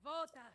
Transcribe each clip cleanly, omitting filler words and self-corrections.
Vota!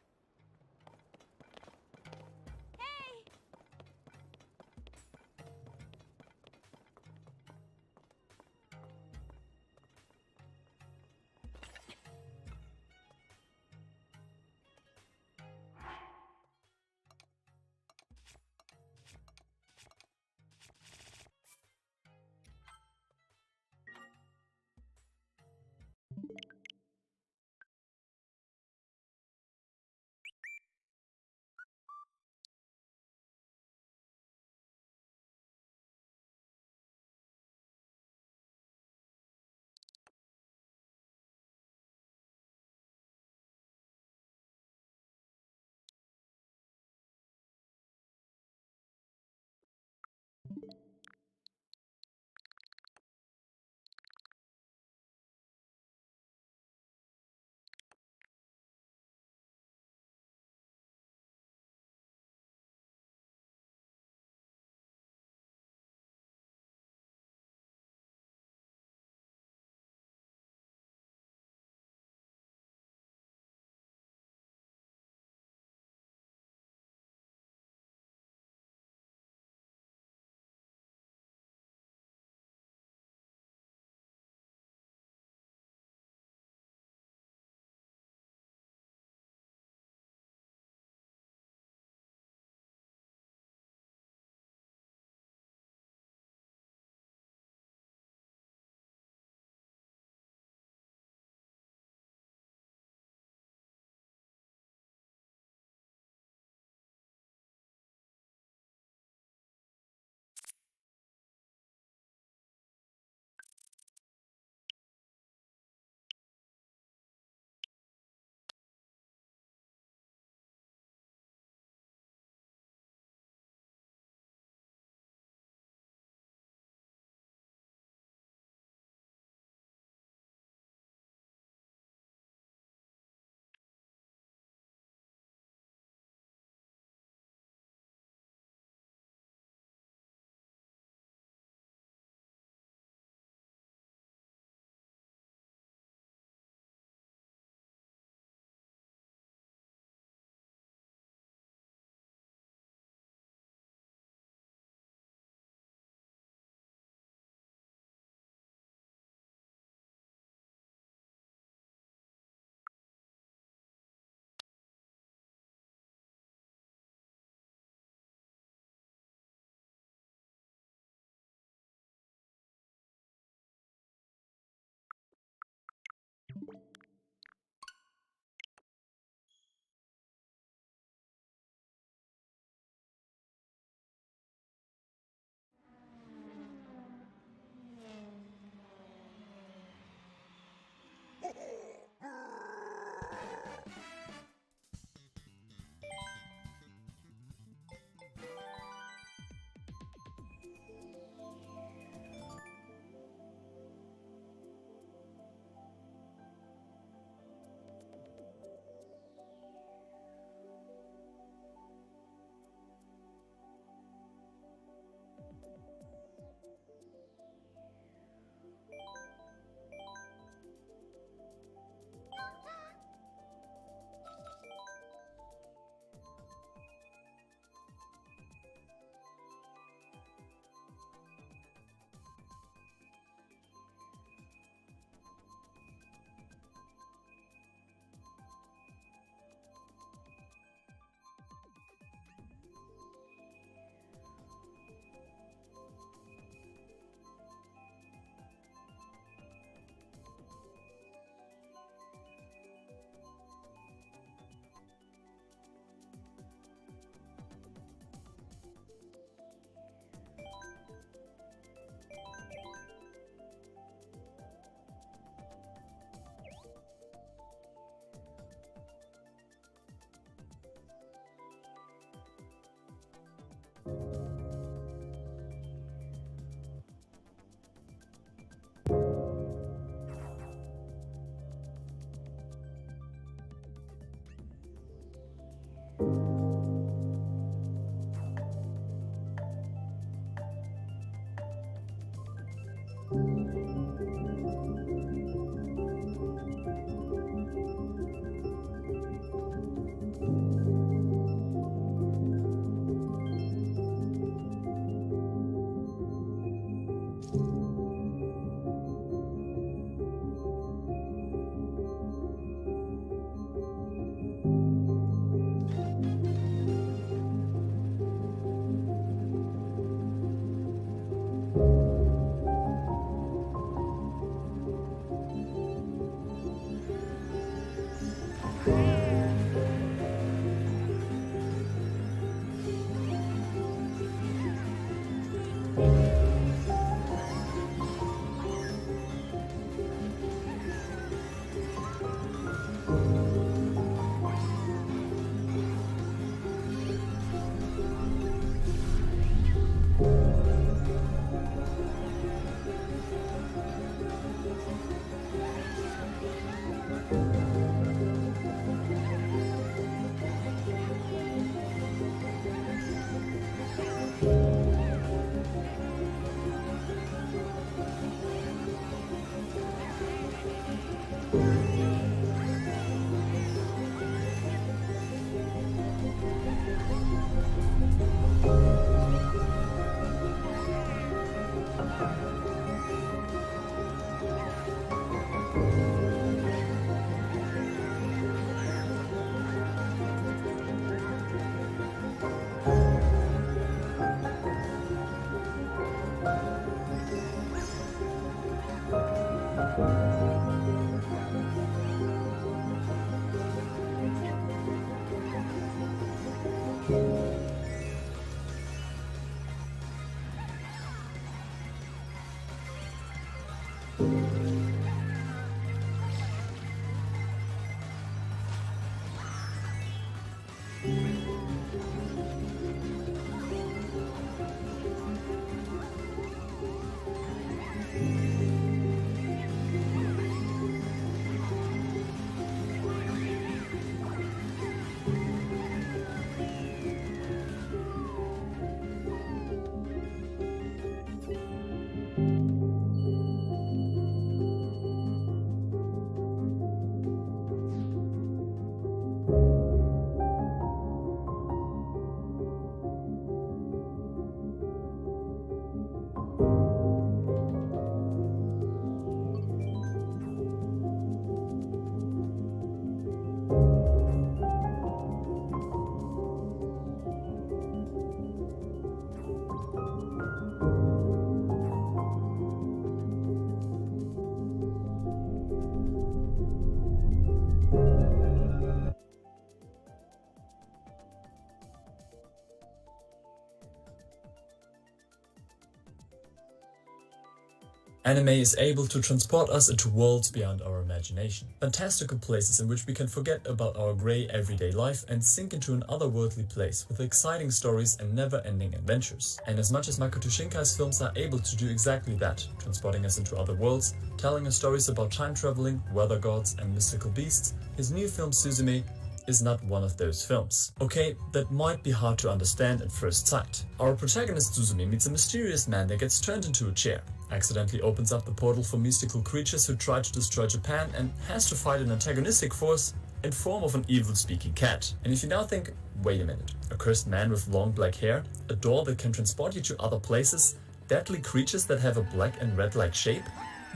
Anime is able to transport us into worlds beyond our imagination. Fantastical places in which we can forget about our grey everyday life and sink into an otherworldly place with exciting stories and never-ending adventures. And as much as Makoto Shinkai's films are able to do exactly that, transporting us into other worlds, telling us stories about time traveling, weather gods and mystical beasts, his new film Suzume is not one of those films. Okay, that might be hard to understand at first sight. Our protagonist Suzume meets a mysterious man that gets turned into a chair, accidentally opens up the portal for mystical creatures who try to destroy Japan, and has to fight an antagonistic force in form of an evil-speaking cat. And if you now think, wait a minute, a cursed man with long black hair, a door that can transport you to other places, deadly creatures that have a black and red-like shape?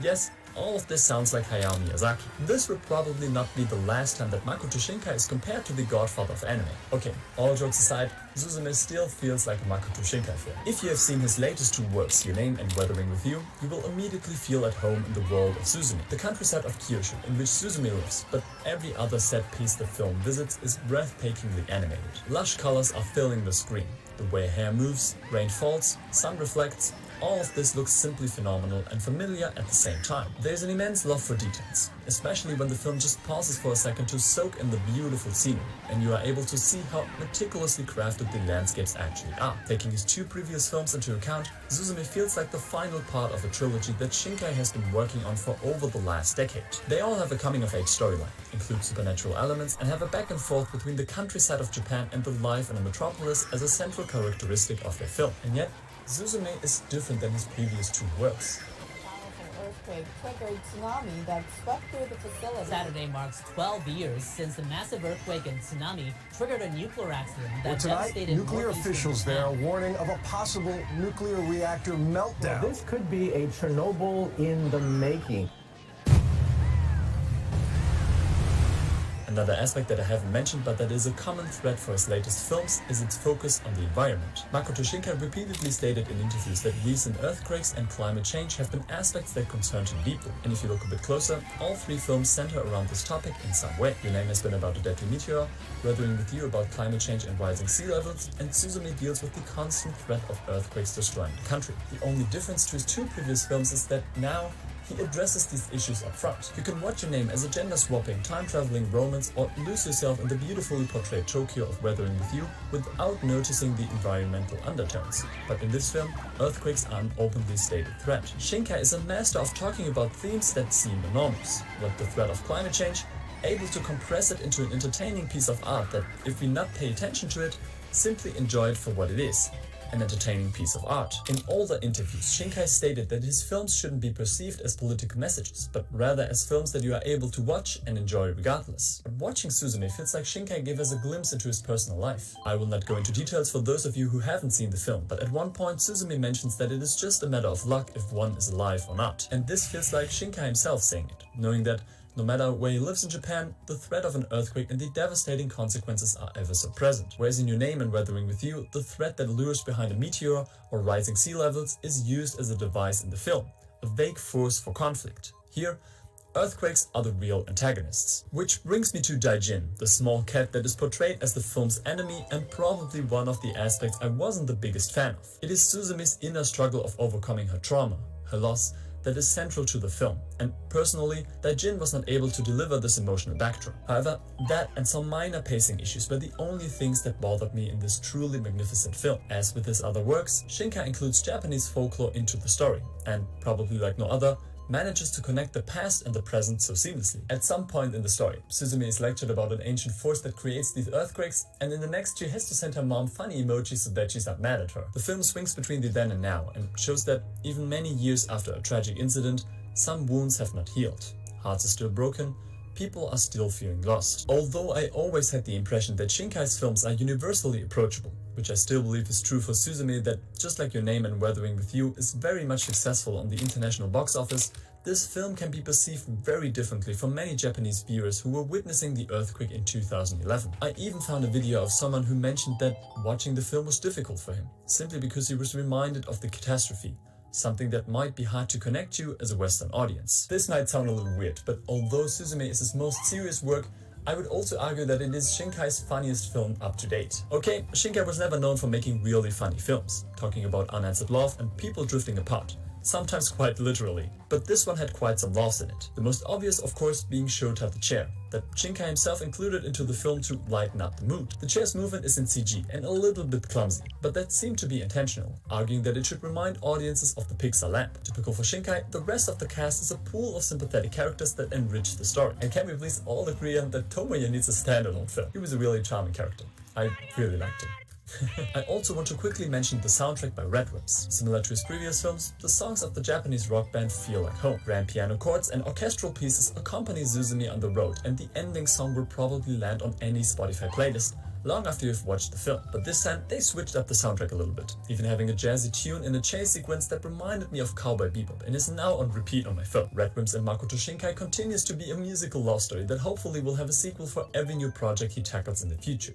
Yes, all of this sounds like Hayao Miyazaki. This will probably not be the last time that Makoto Shinkai is compared to the godfather of anime. Okay, all jokes aside, Suzume still feels like a Makoto Shinkai film. If you have seen his latest two works, Your Name and Weathering With You, you will immediately feel at home in the world of Suzume, the countryside of Kyushu, in which Suzume lives, but every other set piece the film visits is breathtakingly animated. Lush colors are filling the screen. The way hair moves, rain falls, sun reflects, all of this looks simply phenomenal and familiar at the same time. There's an immense love for details, especially when the film just pauses for a second to soak in the beautiful scenery, and you are able to see how meticulously crafted the landscapes actually are. Taking his two previous films into account, Suzume feels like the final part of a trilogy that Shinkai has been working on for over the last decade. They all have a coming-of-age storyline, include supernatural elements, and have a back and forth between the countryside of Japan and the life in a metropolis as a central characteristic of their film. And yet, Suzume is different than his previous two works. Earthquake triggered tsunami that swept through the facility. Saturday marks 12 years since the massive earthquake and tsunami triggered a nuclear accident that devastated nuclear officials there are warning of a possible nuclear reactor meltdown. Well, this could be a Chernobyl in the making. Another aspect that I haven't mentioned but that is a common thread for his latest films is its focus on the environment. Makoto Shinkai repeatedly stated in interviews that recent earthquakes and climate change have been aspects that concerned him deeply. And if you look a bit closer, all three films center around this topic in some way. Your Name has been about a deadly meteor, Weathering With You about climate change and rising sea levels, and Suzume deals with the constant threat of earthquakes destroying the country. The only difference to his two previous films is that now he addresses these issues up front. You can watch Your Name as a gender-swapping, time-traveling romance or lose yourself in the beautifully portrayed Tokyo of Weathering With You without noticing the environmental undertones. But in this film, earthquakes are an openly stated threat. Shinkai is a master of talking about themes that seem enormous, like the threat of climate change, able to compress it into an entertaining piece of art that, if we not pay attention to it, simply enjoy it for what it is. an entertaining piece of art. In older interviews, Shinkai stated that his films shouldn't be perceived as political messages, but rather as films that you are able to watch and enjoy regardless. But watching Suzume feels like Shinkai gave us a glimpse into his personal life. I will not go into details for those of you who haven't seen the film, but at one point Suzume mentions that it is just a matter of luck if one is alive or not. And this feels like Shinkai himself saying it, knowing that no matter where he lives in Japan, the threat of an earthquake and the devastating consequences are ever so present. Whereas in Your Name and Weathering with You, the threat that lures behind a meteor or rising sea levels is used as a device in the film, a vague force for conflict. Here, earthquakes are the real antagonists. Which brings me to Daijin, the small cat that is portrayed as the film's enemy and probably one of the aspects I wasn't the biggest fan of. It is Suzume's inner struggle of overcoming her trauma, her loss, that is central to the film, and personally, Daijin was not able to deliver this emotional backdrop. However, that and some minor pacing issues were the only things that bothered me in this truly magnificent film. As with his other works, Shinkai includes Japanese folklore into the story, and probably like no other, manages to connect the past and the present so seamlessly. At some point in the story, Suzume is lectured about an ancient force that creates these earthquakes, and in the next she has to send her mom funny emojis so that she's not mad at her. The film swings between the then and now, and shows that even many years after a tragic incident, some wounds have not healed. Hearts are still broken, people are still feeling lost. Although I always had the impression that Shinkai's films are universally approachable, which I still believe is true for Suzume, that just like Your Name and Weathering with You is very much successful on the international box office, this film can be perceived very differently from many Japanese viewers who were witnessing the earthquake in 2011. I even found a video of someone who mentioned that watching the film was difficult for him, simply because he was reminded of the catastrophe, something that might be hard to connect to as a Western audience. This might sound a little weird, but although Suzume is his most serious work, I would also argue that it is Shinkai's funniest film up to date. Okay, Shinkai was never known for making really funny films, talking about unanswered love and people drifting apart, sometimes quite literally, but this one had quite some laughs in it. The most obvious, of course, being Shota the chair, that Shinkai himself included into the film to lighten up the mood. The chair's movement is in CG and a little bit clumsy, but that seemed to be intentional, arguing that it should remind audiences of the Pixar lamp. Typical for Shinkai, the rest of the cast is a pool of sympathetic characters that enrich the story. And can we please all agree on that Tomoya needs a standalone film? He was a really charming character. I really liked him. I also want to quickly mention the soundtrack by Redwimps. Similar to his previous films, the songs of the Japanese rock band feel like home. Grand piano chords and orchestral pieces accompany Suzume on the road, and the ending song will probably land on any Spotify playlist long after you've watched the film. But this time, they switched up the soundtrack a little bit, even having a jazzy tune in a chase sequence that reminded me of Cowboy Bebop and is now on repeat on my phone. Redwimps and Makoto Shinkai continues to be a musical love story that hopefully will have a sequel for every new project he tackles in the future.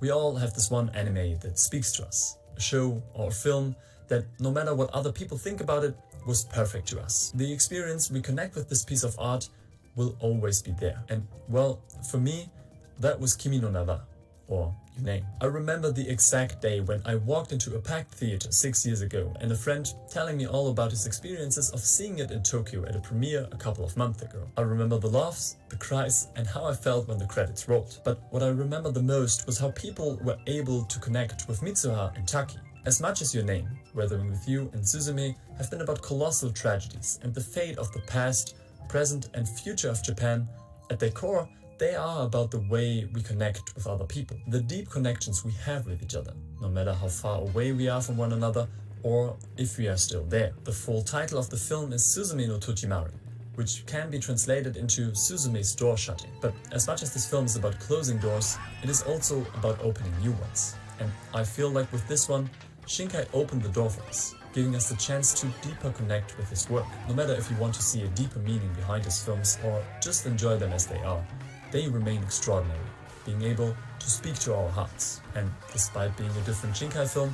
We all have this one anime that speaks to us, a show or a film that, no matter what other people think about it, was perfect to us. The experience we connect with this piece of art will always be there. And well, for me, that was Kimi no Na wa, or Your Name. I remember the exact day when I walked into a packed theater 6 years ago and a friend telling me all about his experiences of seeing it in Tokyo at a premiere a couple of months ago. I remember the laughs, the cries, and how I felt when the credits rolled. But what I remember the most was how people were able to connect with Mitsuha and Taki. As much as Your Name, Weathering with You, and Suzume have been about colossal tragedies and the fate of the past, present, and future of Japan, at their core, they are about the way we connect with other people, the deep connections we have with each other, no matter how far away we are from one another or if we are still there. The full title of the film is Suzume no Tochimaru, which can be translated into Suzume's door shutting. But as much as this film is about closing doors, it is also about opening new ones. And I feel like with this one, Shinkai opened the door for us, giving us the chance to deeper connect with his work. No matter if you want to see a deeper meaning behind his films or just enjoy them as they are, they remain extraordinary, being able to speak to our hearts. And despite being a different Shinkai film,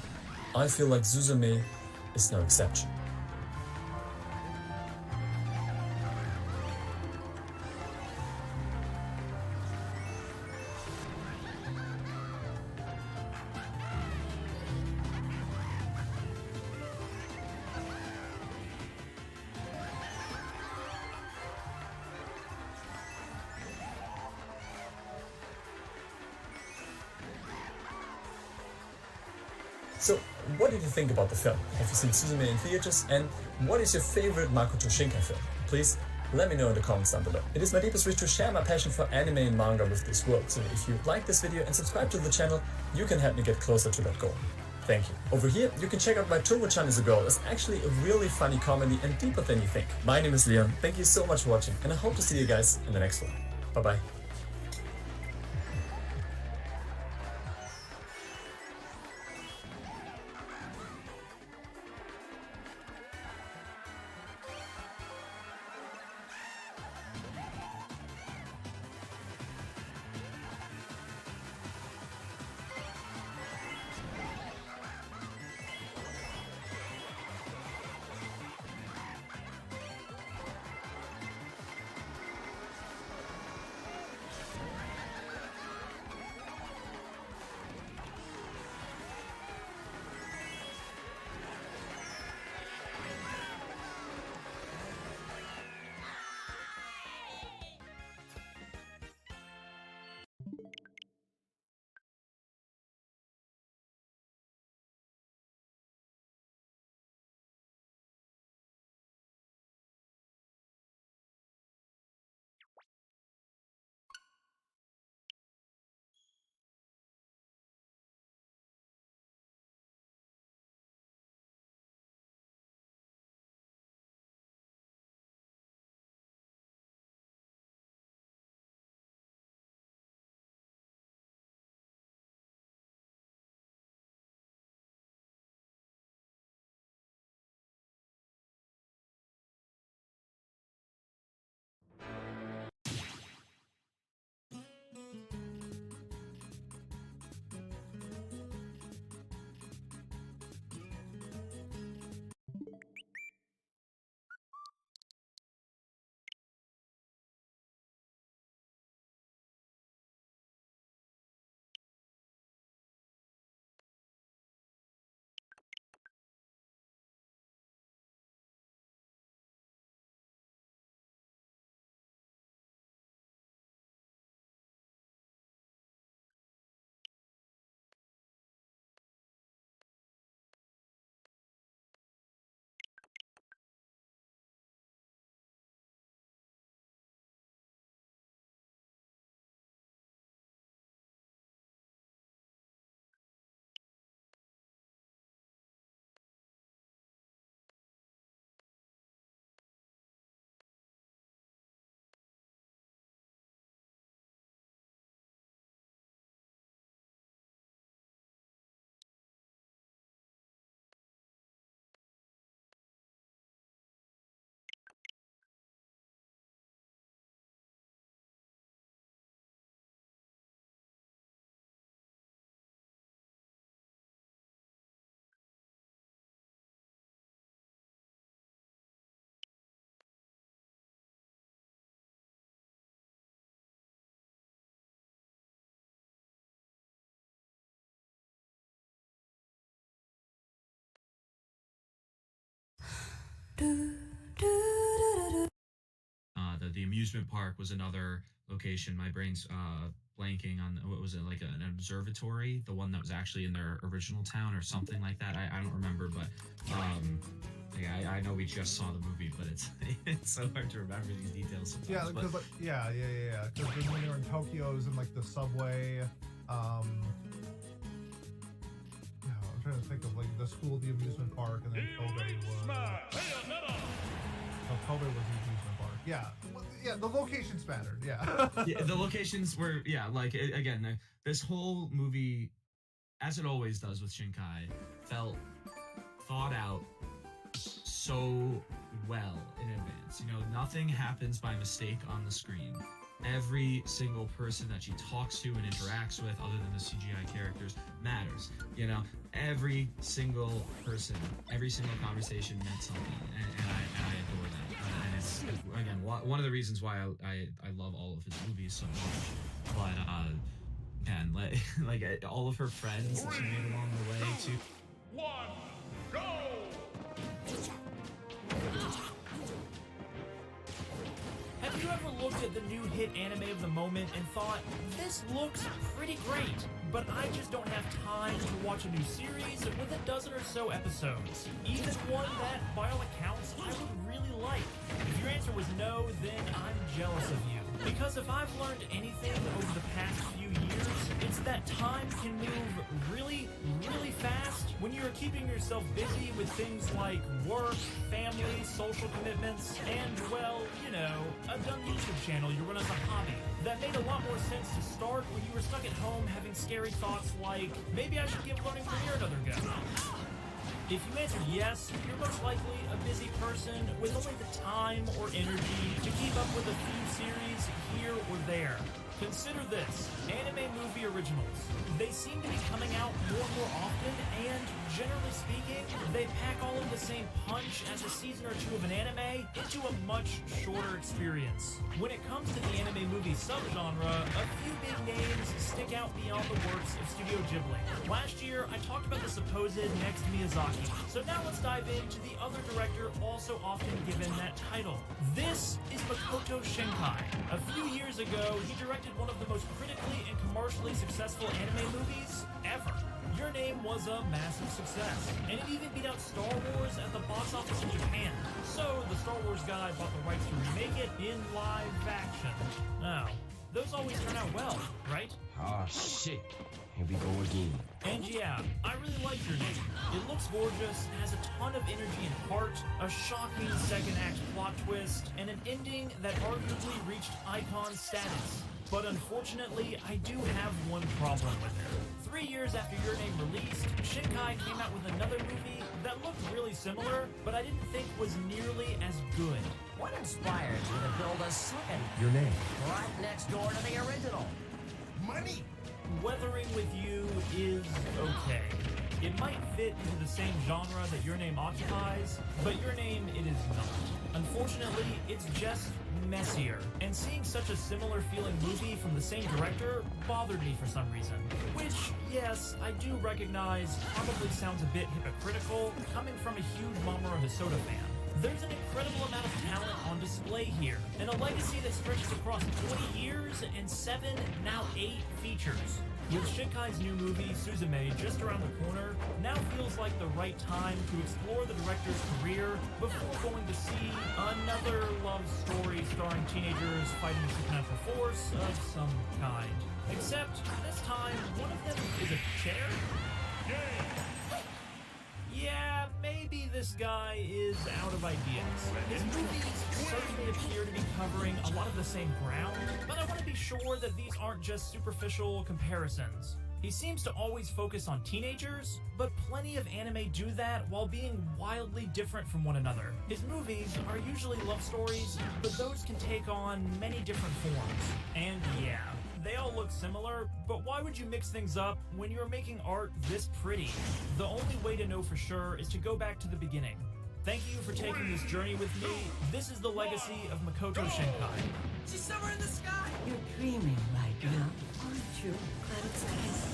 I feel like Suzume is no exception. So, what did you think about the film? Have you seen Suzume in theaters? And what is your favorite Makoto Shinkai film? Please Let me know in the comments down below. It is my deepest wish to share my passion for anime and manga with this world, so if you like this video and subscribe to the channel, you can help me get closer to that goal. Thank you. Over here, you can check out my Turbo-chan is a Girl. It's actually a really funny comedy and deeper than you think. My name is Leon, thank you so much for watching, and I hope to see you guys in the next one. Bye bye. The amusement park was another location. My brain's blanking on what was it, like an observatory, the one that was actually in their original town or something like that. I don't remember, but yeah, I know we just saw the movie, but it's it's so hard to remember these details sometimes. Yeah, because like, yeah. Because when they were in Tokyo, it was in like the subway. Yeah, I'm trying to think of like the school, the amusement park, and then Kobe was. Kobe was the amusement park. Yeah, yeah. The locations mattered. Yeah. Yeah, the locations were like again. This whole movie, as it always does with Shinkai, felt thought out so well in advance. You know, nothing happens by mistake on the screen. Every single person that she talks to and interacts with, other than the CGI characters, matters. You know, every single person, every single conversation meant something, and I adore that. And it's again one of the reasons why I love all of his movies so much. But man, like all of her friends that she made along the way too. 1, go! Have you ever looked at the new hit anime of the moment and thought, this looks pretty great, but I just don't have time to watch a new series with a dozen or so episodes. Even one that, by all accounts, I would really like. If your answer was no, then I'm jealous of you. Because if I've learned anything over the past few years, it's that time can move really, really fast when you're keeping yourself busy with things like work, family, social commitments, and, well, you know, a dumb YouTube channel you run as a hobby. That made a lot more sense to start when you were stuck at home having scary thoughts like, maybe I should give learning Premiere another go. If you answered yes, you're most likely a busy person with only the time or energy to keep up with a few series here or there. Consider this, anime movie originals. They seem to be coming out more and more often, and generally speaking, they pack all of the same punch as a season or two of an anime into a much shorter experience. When it comes to the anime movie subgenre, a few big names stick out beyond the works of Studio Ghibli. Last year, I talked about the supposed next Miyazaki, so now let's dive into the other director also often given that title. This is Makoto Shinkai. A few years ago, he directed one of the most critically and commercially successful anime movies ever. Your Name was a massive success, and it even beat out Star Wars at the box office in Japan. So the Star Wars guy bought the rights to remake it in live action. Oh, those always turn out well, right? Ah, shit. Here we go again. And yeah, I really like Your Name. It looks gorgeous, has a ton of energy and heart, a shocking second act plot twist, and an ending that arguably reached icon status. But unfortunately, I do have one problem with it. 3 years after Your Name released, Shinkai came out with another movie that looked really similar, but I didn't think was nearly as good. What inspired you to build a second Your Name. right next door to the original? Money. Weathering with You is okay. It might fit into the same genre that Your Name occupies, but Your Name it is not. Unfortunately, it's just messier, and seeing such a similar feeling movie from the same director bothered me for some reason. Which, yes, I do recognize probably sounds a bit hypocritical coming from a huge Mamoru Hosoda fan. There's an incredible amount of talent on display here, and a legacy that stretches across 20 years and 7, now 8 features. With Shinkai's new movie, Suzume, just around the corner, now feels like the right time to explore the director's career before going to see another love story starring teenagers fighting a supernatural force of some kind. Except, this time, one of them is a chair? Yeah, maybe this guy is out of ideas. His movies certainly appear to be covering a lot of the same ground, but I want to be sure that these aren't just superficial comparisons. He seems to always focus on teenagers, but plenty of anime do that while being wildly different from one another. His movies are usually love stories, but those can take on many different forms. And yeah, they all look similar, but why would you mix things up when you're making art this pretty? The only way to know for sure is to go back to the beginning. Thank you for taking this journey with me. This is the legacy of Makoto Shinkai. She's somewhere in the sky. You're dreaming right now, aren't you? Clouded skies.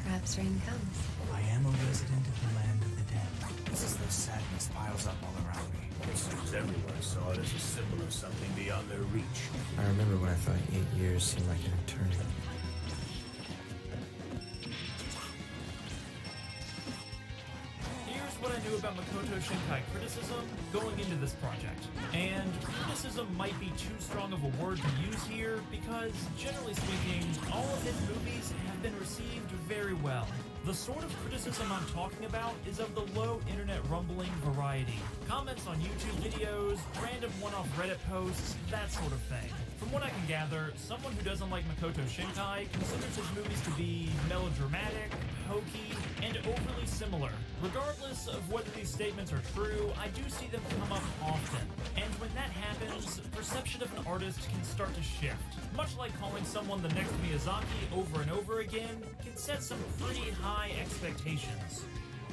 Perhaps rain comes. I am a resident of the land of the dead. It's as though sadness piles up all around me. It seems everyone saw it as a symbol of something beyond their reach. I remember when I thought 8 years seemed like an eternity. Here's what I knew about Makoto Shinkai criticism going into this project. And criticism might be too strong of a word to use here because, generally speaking, all of his movies have been received very well. The sort of criticism I'm talking about is of the low internet rumbling variety. Comments on YouTube videos, random one-off Reddit posts, that sort of thing. From what I can gather, someone who doesn't like Makoto Shinkai considers his movies to be melodramatic, hokey, and overly similar. Regardless of whether these statements are true, I do see them come up often. And when that happens, perception of an artist can start to shift. Much like calling someone the next Miyazaki over and over again can set some pretty high expectations.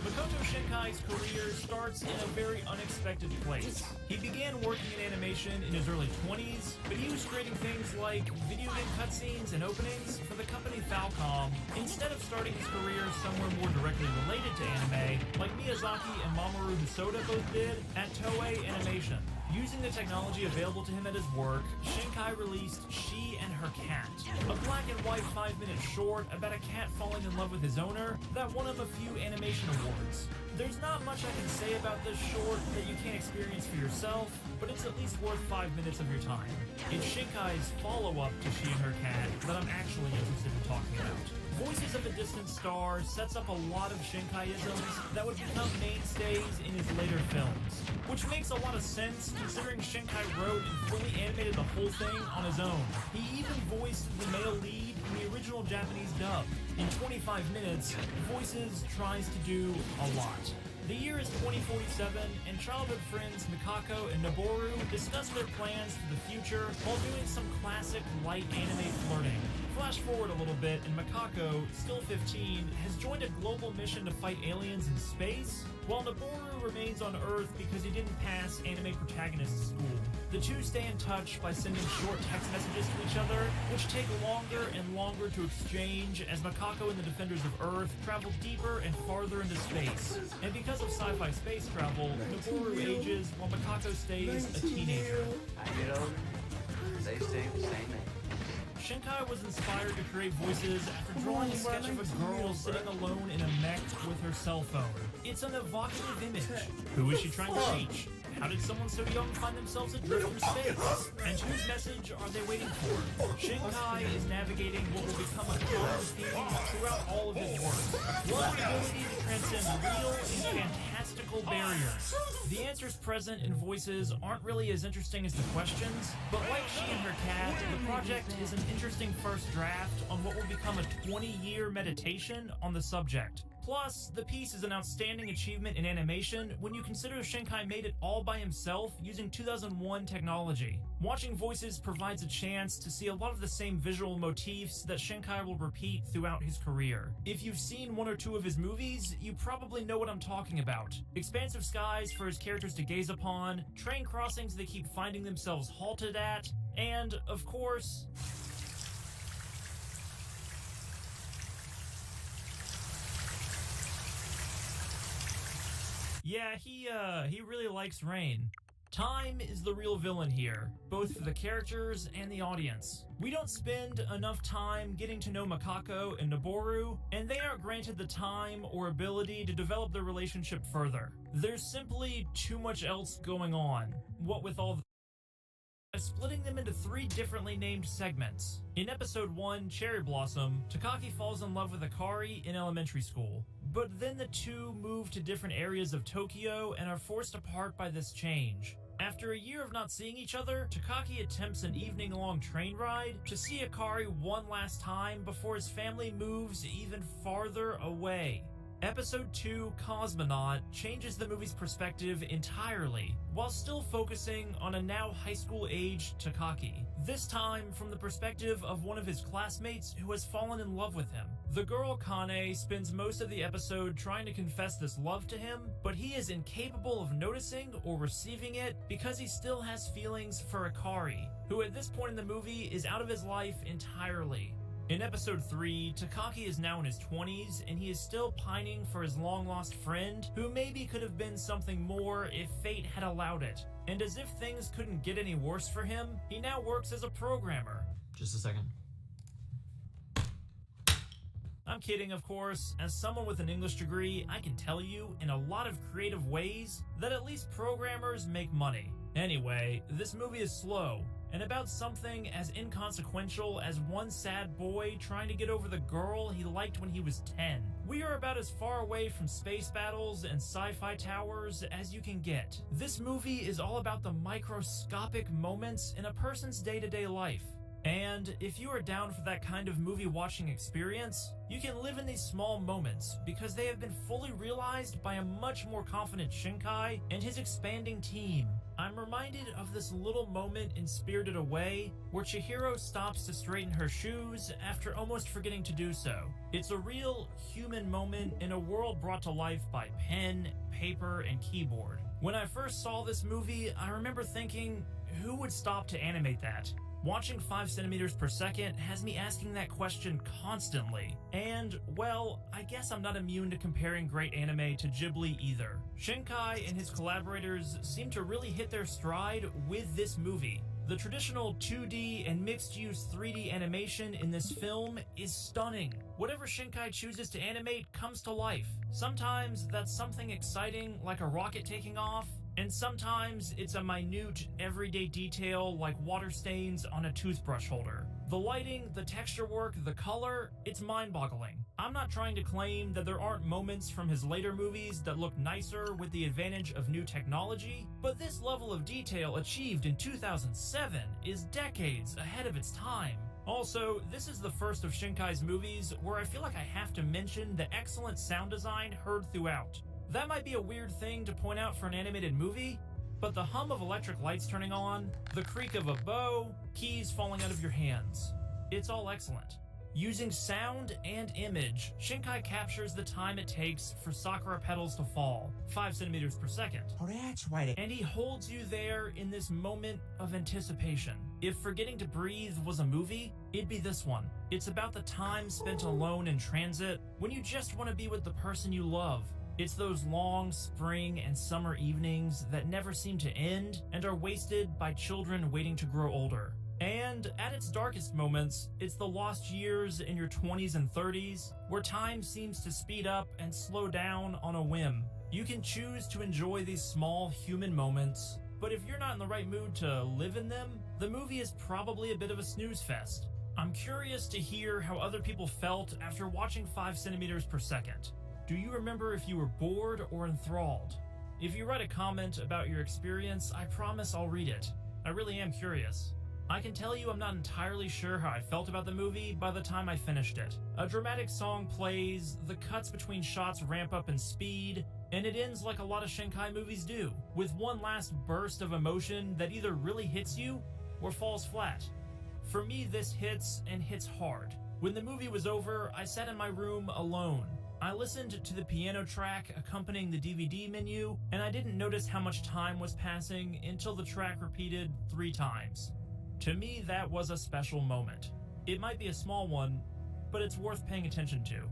Makoto Shinkai's career starts in a very unexpected place. He began working in animation in his early 20s, but he was creating things like video game cutscenes and openings for the company Falcom instead of starting his career somewhere more directly related to anime, like Miyazaki and Mamoru Hosoda both did at Toei Animation. Using the technology available to him at his work, Shinkai released She and Her Cat, a black and white 5-minute short about a cat falling in love with his owner that won him a few animation awards. There's not much I can say about this short that you can't experience for yourself, but it's at least worth 5 minutes of your time. It's Shinkai's follow-up to She and Her Cat that I'm actually interested in talking about. Voices of a Distant Star sets up a lot of Shinkai-isms that would become mainstays in his later films, which makes a lot of sense considering Shinkai wrote and fully animated the whole thing on his own. He even voiced the male lead in the original Japanese dub. In 25 minutes, Voices tries to do a lot. The year is 2047, and childhood friends Mikako and Noboru discuss their plans for the future while doing some classic light anime flirting. Flash forward a little bit, and Mikako, still 15, has joined a global mission to fight aliens in space, while Noboru remains on Earth because he didn't pass anime protagonist school. The two stay in touch by sending short text messages to each other, which take longer and longer to exchange as Mikako and the Defenders of Earth travel deeper and farther into space. And because of sci-fi space travel, Noboru ages while Mikako stays a teenager. I get older, they stay the same age. Shinkai was inspired to create Voices after drawing a sketch of a girl sitting alone in a mech with her cell phone. It's an evocative image. Who is she trying to reach? How did someone so young find themselves adrift from space? And whose message are they waiting for? Shinkai is navigating what will become a common theme throughout all of his work. One ability to transcend real and fantastical barriers. The answers present in Voices aren't really as interesting as the questions, but like She and Her Cat, the project is an interesting first draft on what will become a 20-year meditation on the subject. Plus, the piece is an outstanding achievement in animation when you consider Shinkai made it all by himself using 2001 technology. Watching Voices provides a chance to see a lot of the same visual motifs that Shinkai will repeat throughout his career. If you've seen one or two of his movies, you probably know what I'm talking about. Expansive skies for his characters to gaze upon, train crossings they keep finding themselves halted at, and, of course, yeah, he really likes rain. Time is the real villain here, both for the characters and the audience. We don't spend enough time getting to know Mikako and Noboru, and they aren't granted the time or ability to develop their relationship further. There's simply too much else going on, what with all the splitting them into 3 differently named segments. In episode 1, Cherry Blossom, Takaki falls in love with Akari in elementary school. But then the two move to different areas of Tokyo and are forced apart by this change. After a year of not seeing each other, Takaki attempts an evening-long train ride to see Akari one last time before his family moves even farther away. Episode 2, Cosmonaut, changes the movie's perspective entirely, while still focusing on a now high school-aged Takaki. This time from the perspective of one of his classmates who has fallen in love with him. The girl Kane spends most of the episode trying to confess this love to him, but he is incapable of noticing or receiving it because he still has feelings for Akari, who at this point in the movie is out of his life entirely. In episode 3, Takaki is now in his 20s, and he is still pining for his long-lost friend, who maybe could have been something more if fate had allowed it. And as if things couldn't get any worse for him, he now works as a programmer. Just a second. I'm kidding, of course. As someone with an English degree, I can tell you, in a lot of creative ways, that at least programmers make money. Anyway, this movie is slow, and about something as inconsequential as one sad boy trying to get over the girl he liked when he was 10. We are about as far away from space battles and sci-fi towers as you can get. This movie is all about the microscopic moments in a person's day-to-day life. And if you are down for that kind of movie-watching experience, you can live in these small moments because they have been fully realized by a much more confident Shinkai and his expanding team. I'm reminded of this little moment in Spirited Away where Chihiro stops to straighten her shoes after almost forgetting to do so. It's a real human moment in a world brought to life by pen, paper, and keyboard. When I first saw this movie, I remember thinking, who would stop to animate that? Watching 5 centimeters per second has me asking that question constantly. And, well, I guess I'm not immune to comparing great anime to Ghibli either. Shinkai and his collaborators seem to really hit their stride with this movie. The traditional 2D and mixed-use 3D animation in this film is stunning. Whatever Shinkai chooses to animate comes to life. Sometimes that's something exciting like a rocket taking off, and sometimes it's a minute, everyday detail like water stains on a toothbrush holder. The lighting, the texture work, the color, it's mind-boggling. I'm not trying to claim that there aren't moments from his later movies that look nicer with the advantage of new technology, but this level of detail achieved in 2007 is decades ahead of its time. Also, this is the first of Shinkai's movies where I feel like I have to mention the excellent sound design heard throughout. That might be a weird thing to point out for an animated movie, but the hum of electric lights turning on, the creak of a bow, keys falling out of your hands, it's all excellent. Using sound and image, Shinkai captures the time it takes for sakura petals to fall, 5 centimeters per second. Oh, that's right. And he holds you there in this moment of anticipation. If Forgetting to Breathe was a movie, it'd be this one. It's about the time spent alone in transit when you just want to be with the person you love. It's those long spring and summer evenings that never seem to end and are wasted by children waiting to grow older. And at its darkest moments, it's the lost years in your 20s and 30s where time seems to speed up and slow down on a whim. You can choose to enjoy these small human moments, but if you're not in the right mood to live in them, the movie is probably a bit of a snooze fest. I'm curious to hear how other people felt after watching 5 centimeters per second. Do you remember if you were bored or enthralled? If you write a comment about your experience, I promise I'll read it. I really am curious. I can tell you I'm not entirely sure how I felt about the movie by the time I finished it. A dramatic song plays, the cuts between shots ramp up in speed, and it ends like a lot of Shinkai movies do, with one last burst of emotion that either really hits you or falls flat. For me, this hits and hits hard. When the movie was over, I sat in my room alone. I listened to the piano track accompanying the DVD menu, and I didn't notice how much time was passing until the track repeated 3 times. To me, that was a special moment. It might be a small one, but it's worth paying attention to.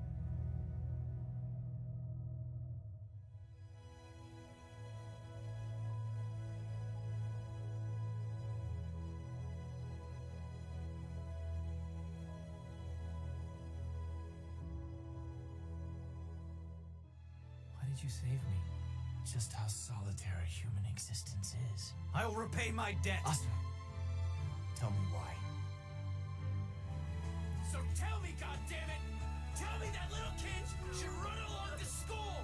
Why did you save me? Just how solitary human existence is. I will repay my debt. Asuna, tell me why. So tell me, goddammit! Tell me that little kids should run along to school!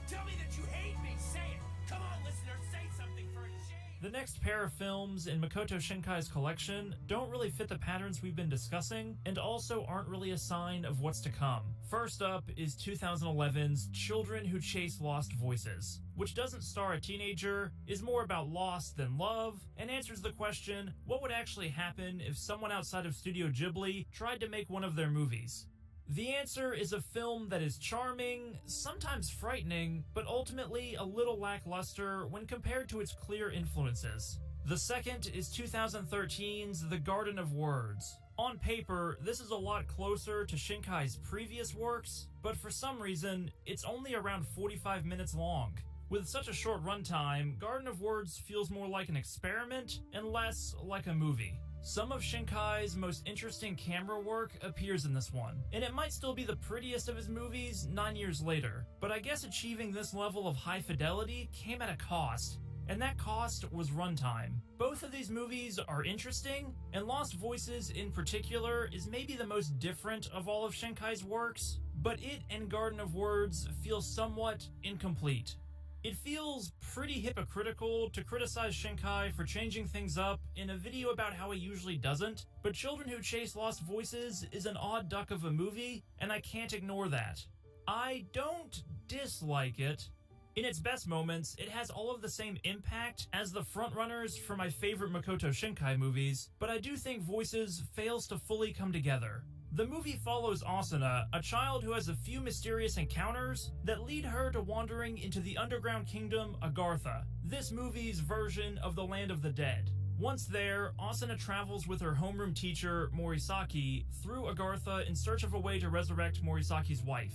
Tell me that you hate me! Say it! Come on, listener, say something for a change! The next pair of films in Makoto Shinkai's collection don't really fit the patterns we've been discussing, and also aren't really a sign of what's to come. First up is 2011's Children Who Chase Lost Voices, which doesn't star a teenager, is more about loss than love, and answers the question, what would actually happen if someone outside of Studio Ghibli tried to make one of their movies? The answer is a film that is charming, sometimes frightening, but ultimately a little lackluster when compared to its clear influences. The second is 2013's The Garden of Words. On paper, this is a lot closer to Shinkai's previous works, but for some reason, it's only around 45 minutes long. With such a short runtime, Garden of Words feels more like an experiment and less like a movie. Some of Shinkai's most interesting camera work appears in this one, and it might still be the prettiest of his movies 9 years later, but I guess achieving this level of high fidelity came at a cost, and that cost was runtime. Both of these movies are interesting, and Lost Voices in particular is maybe the most different of all of Shinkai's works, but it and Garden of Words feel somewhat incomplete. It feels pretty hypocritical to criticize Shinkai for changing things up in a video about how he usually doesn't, but Children Who Chase Lost Voices is an odd duck of a movie, and I can't ignore that. I don't dislike it. In its best moments, it has all of the same impact as the frontrunners for my favorite Makoto Shinkai movies, but I do think Voices fails to fully come together. The movie follows Asuna, a child who has a few mysterious encounters that lead her to wandering into the underground kingdom Agartha, this movie's version of the Land of the Dead. Once there, Asuna travels with her homeroom teacher, Morisaki, through Agartha in search of a way to resurrect Morisaki's wife.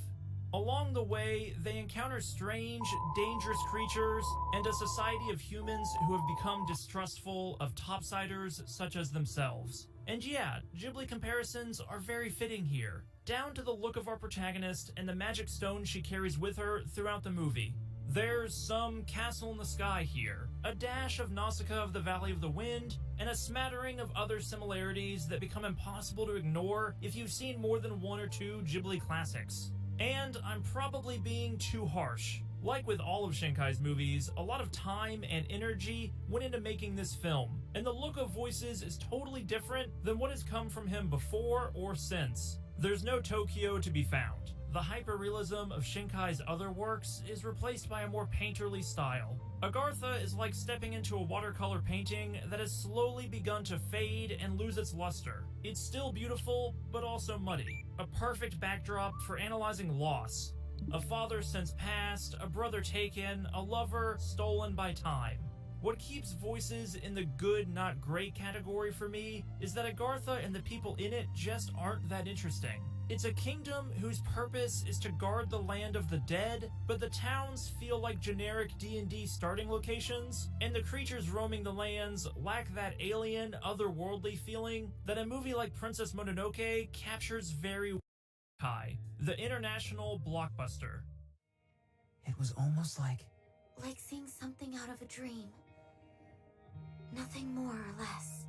Along the way, they encounter strange, dangerous creatures and a society of humans who have become distrustful of topsiders such as themselves. And yeah, Ghibli comparisons are very fitting here, down to the look of our protagonist and the magic stone she carries with her throughout the movie. There's some Castle in the Sky here, a dash of Nausicaa of the Valley of the Wind, and a smattering of other similarities that become impossible to ignore if you've seen more than one or two Ghibli classics. And I'm probably being too harsh. Like with all of Shinkai's movies, a lot of time and energy went into making this film, and the look of voices is totally different than what has come from him before or since. There's no Tokyo to be found. The hyperrealism of Shinkai's other works is replaced by a more painterly style. Agartha is like stepping into a watercolor painting that has slowly begun to fade and lose its luster. It's still beautiful, but also muddy. A perfect backdrop for analyzing loss. A father since passed, a brother taken, a lover stolen by time. What keeps voices in the good not great category for me is that Agartha and the people in it just aren't that interesting. It's a kingdom whose purpose is to guard the land of the dead, but the towns feel like generic D&D starting locations, and the creatures roaming the lands lack that alien, otherworldly feeling that a movie like Princess Mononoke captures very high. The international blockbuster. It was almost like seeing something out of a dream. Nothing more or less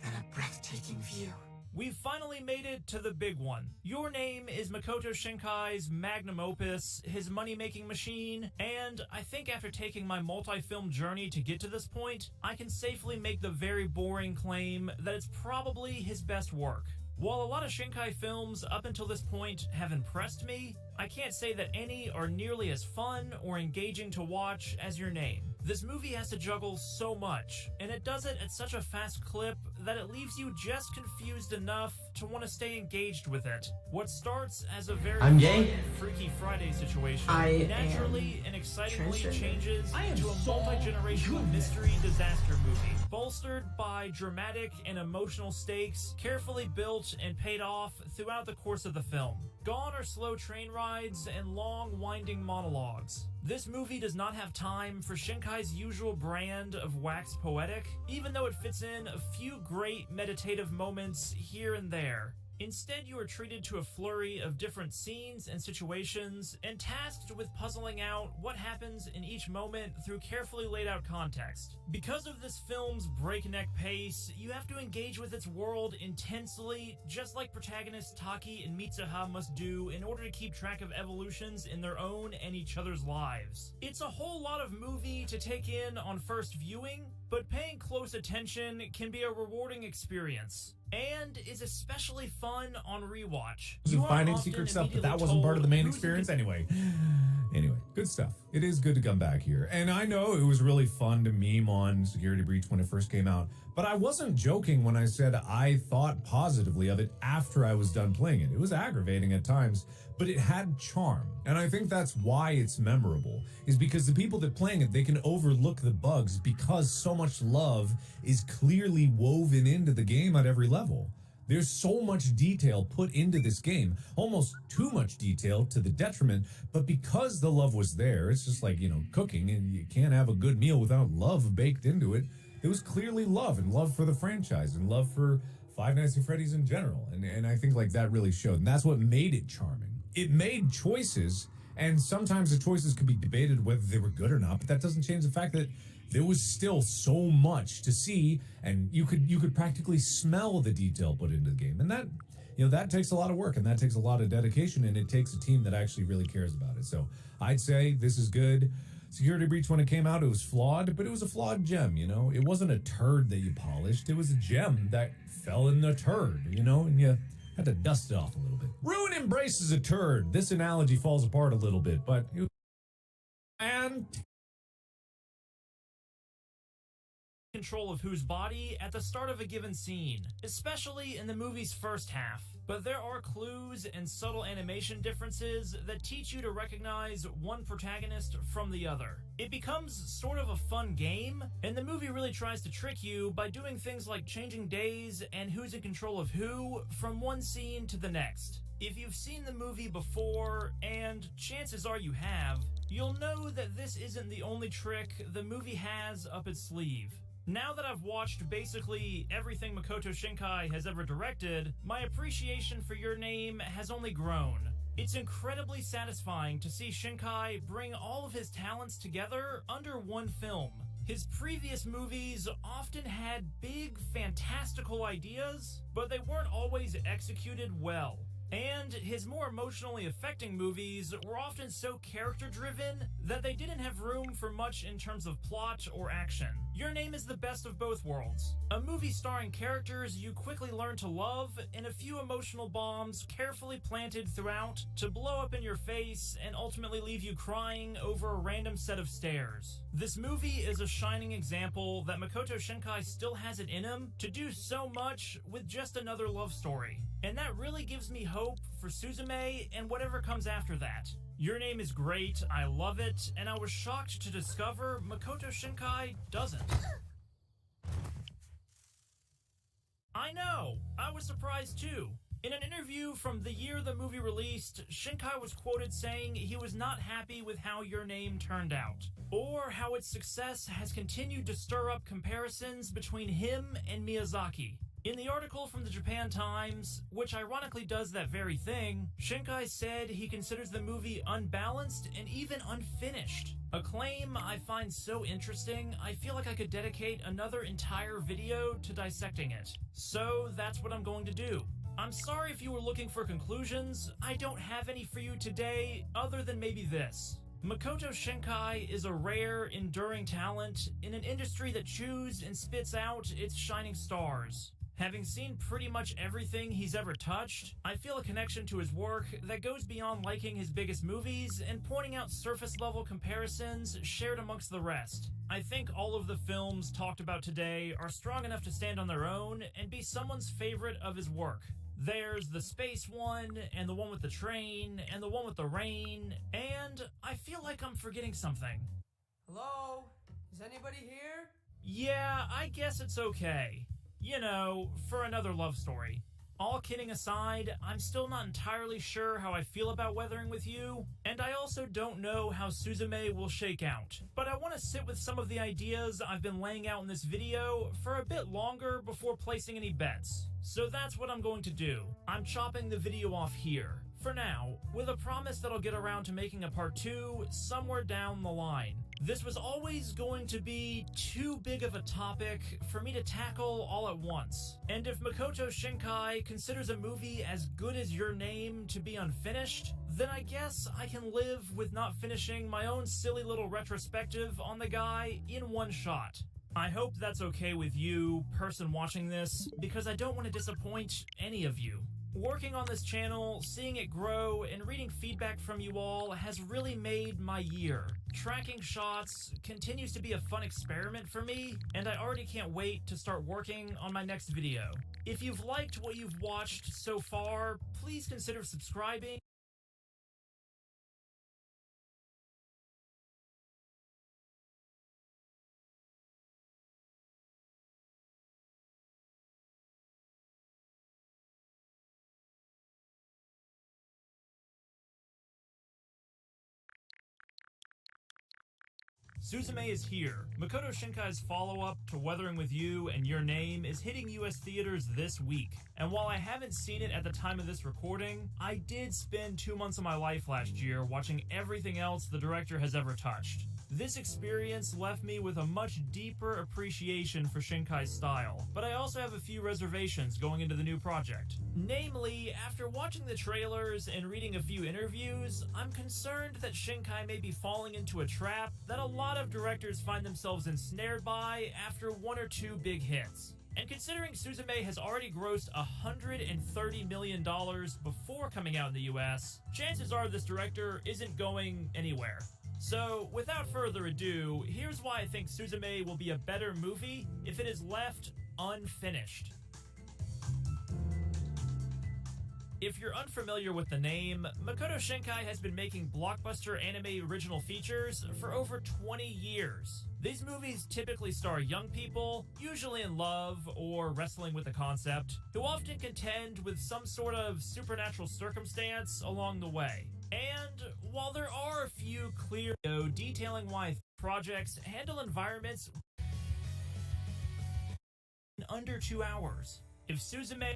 than a breathtaking view. We've finally made it to the big one. Your Name is Makoto Shinkai's magnum opus, his money-making machine, and I think after taking my multi-film journey to get to this point, I can safely make the very boring claim that it's probably his best work. While a lot of Shinkai films up until this point have impressed me, I can't say that any are nearly as fun or engaging to watch as Your Name. This movie has to juggle so much, and it does it at such a fast clip that it leaves you just confused enough to want to stay engaged with it. What starts as a very fun, Freaky Friday situation naturally and excitingly changes into a multi-generational mystery disaster movie, bolstered by dramatic and emotional stakes, carefully built and paid off throughout the course of the film. Gone are slow train rides and long, winding monologues. This movie does not have time for Shinkai's usual brand of wax poetic, even though it fits in a few great meditative moments here and there. Instead, you are treated to a flurry of different scenes and situations, and tasked with puzzling out what happens in each moment through carefully laid out context. Because of this film's breakneck pace, you have to engage with its world intensely, just like protagonists Taki and Mitsuha must do in order to keep track of evolutions in their own and each other's lives. It's a whole lot of movie to take in on first viewing, but paying close attention can be a rewarding experience, and is especially fun on rewatch. Finding secret stuff, but that wasn't part of the main experience anyway. Anyway, good stuff. It is good to come back here. And I know it was really fun to meme on Security Breach when it first came out, but I wasn't joking when I said I thought positively of it after I was done playing it. It was aggravating at times, but it had charm. And I think that's why it's memorable, is because the people that playing it, they can overlook the bugs because so much love is clearly woven into the game at every level. There's so much detail put into this game, almost too much detail to the detriment, but because the love was there, it's just like, cooking, and you can't have a good meal without love baked into it. There was clearly love, and love for the franchise, and love for Five Nights at Freddy's in general, and I think that really showed, and that's what made it charming. It made choices, and sometimes the choices could be debated whether they were good or not, but that doesn't change the fact that there was still so much to see, and you could practically smell the detail put into the game, and that takes a lot of work, and that takes a lot of dedication, and it takes a team that actually really cares about it. So I'd say this is good. Security Breach, when it came out, it was flawed, but it was a flawed gem. It wasn't a turd that you polished. It was a gem that fell in the turd. And you had to dust it off a little bit. Ruin embraces a turd. This analogy falls apart a little bit, but and control of whose body at the start of a given scene, especially in the movie's first half. But there are clues and subtle animation differences that teach you to recognize one protagonist from the other. It becomes sort of a fun game, and the movie really tries to trick you by doing things like changing days and who's in control of who from one scene to the next. If you've seen the movie before, and chances are you have, you'll know that this isn't the only trick the movie has up its sleeve. Now that I've watched basically everything Makoto Shinkai has ever directed, my appreciation for Your Name has only grown. It's incredibly satisfying to see Shinkai bring all of his talents together under one film. His previous movies often had big, fantastical ideas, but they weren't always executed well. And his more emotionally affecting movies were often so character-driven that they didn't have room for much in terms of plot or action. Your Name is the best of both worlds. A movie starring characters you quickly learn to love, and a few emotional bombs carefully planted throughout to blow up in your face and ultimately leave you crying over a random set of stairs. This movie is a shining example that Makoto Shinkai still has it in him to do so much with just another love story. And that really gives me hope for Suzume and whatever comes after that. Your Name is great, I love it, and I was shocked to discover Makoto Shinkai doesn't. I know, I was surprised too. In an interview from the year the movie released, Shinkai was quoted saying he was not happy with how Your Name turned out, or how its success has continued to stir up comparisons between him and Miyazaki. In the article from the Japan Times, which ironically does that very thing, Shinkai said he considers the movie unbalanced and even unfinished. A claim I find so interesting, I feel like I could dedicate another entire video to dissecting it. So that's what I'm going to do. I'm sorry if you were looking for conclusions, I don't have any for you today other than maybe this. Makoto Shinkai is a rare, enduring talent in an industry that chews and spits out its shining stars. Having seen pretty much everything he's ever touched, I feel a connection to his work that goes beyond liking his biggest movies and pointing out surface-level comparisons shared amongst the rest. I think all of the films talked about today are strong enough to stand on their own and be someone's favorite of his work. There's the space one, and the one with the train, and the one with the rain, and I feel like I'm forgetting something. Hello? Is anybody here? Yeah, I guess it's okay. You know, for another love story. All kidding aside, I'm still not entirely sure how I feel about Weathering with You, and I also don't know how Suzume will shake out. But I want to sit with some of the ideas I've been laying out in this video for a bit longer before placing any bets. So that's what I'm going to do. I'm chopping the video off here, for now, with a promise that I'll get around to making a part 2 somewhere down the line. This was always going to be too big of a topic for me to tackle all at once. And if Makoto Shinkai considers a movie as good as Your Name to be unfinished, then I guess I can live with not finishing my own silly little retrospective on the guy in one shot. I hope that's okay with you, person watching this, because I don't want to disappoint any of you. Working on this channel, seeing it grow, and reading feedback from you all has really made my year. Tracking shots continues to be a fun experiment for me, and I already can't wait to start working on my next video. If you've liked what you've watched so far, please consider subscribing. Suzume is here. Makoto Shinkai's follow-up to Weathering with You and Your Name is hitting US theaters this week. And while I haven't seen it at the time of this recording, I did spend 2 months of my life last year watching everything else the director has ever touched. This experience left me with a much deeper appreciation for Shinkai's style, but I also have a few reservations going into the new project. Namely, after watching the trailers and reading a few interviews, I'm concerned that Shinkai may be falling into a trap that a lot of directors find themselves ensnared by after 1 or 2 big hits. And considering Suzume has already grossed $130 million before coming out in the US, chances are this director isn't going anywhere. So, without further ado, here's why I think Suzume will be a better movie if it is left unfinished. If you're unfamiliar with the name, Makoto Shinkai has been making blockbuster anime original features for over 20 years. These movies typically star young people, usually in love or wrestling with a concept, who often contend with some sort of supernatural circumstance along the way. And while there are a few clear detailing why projects handle environments in under 2 hours, if Suzume,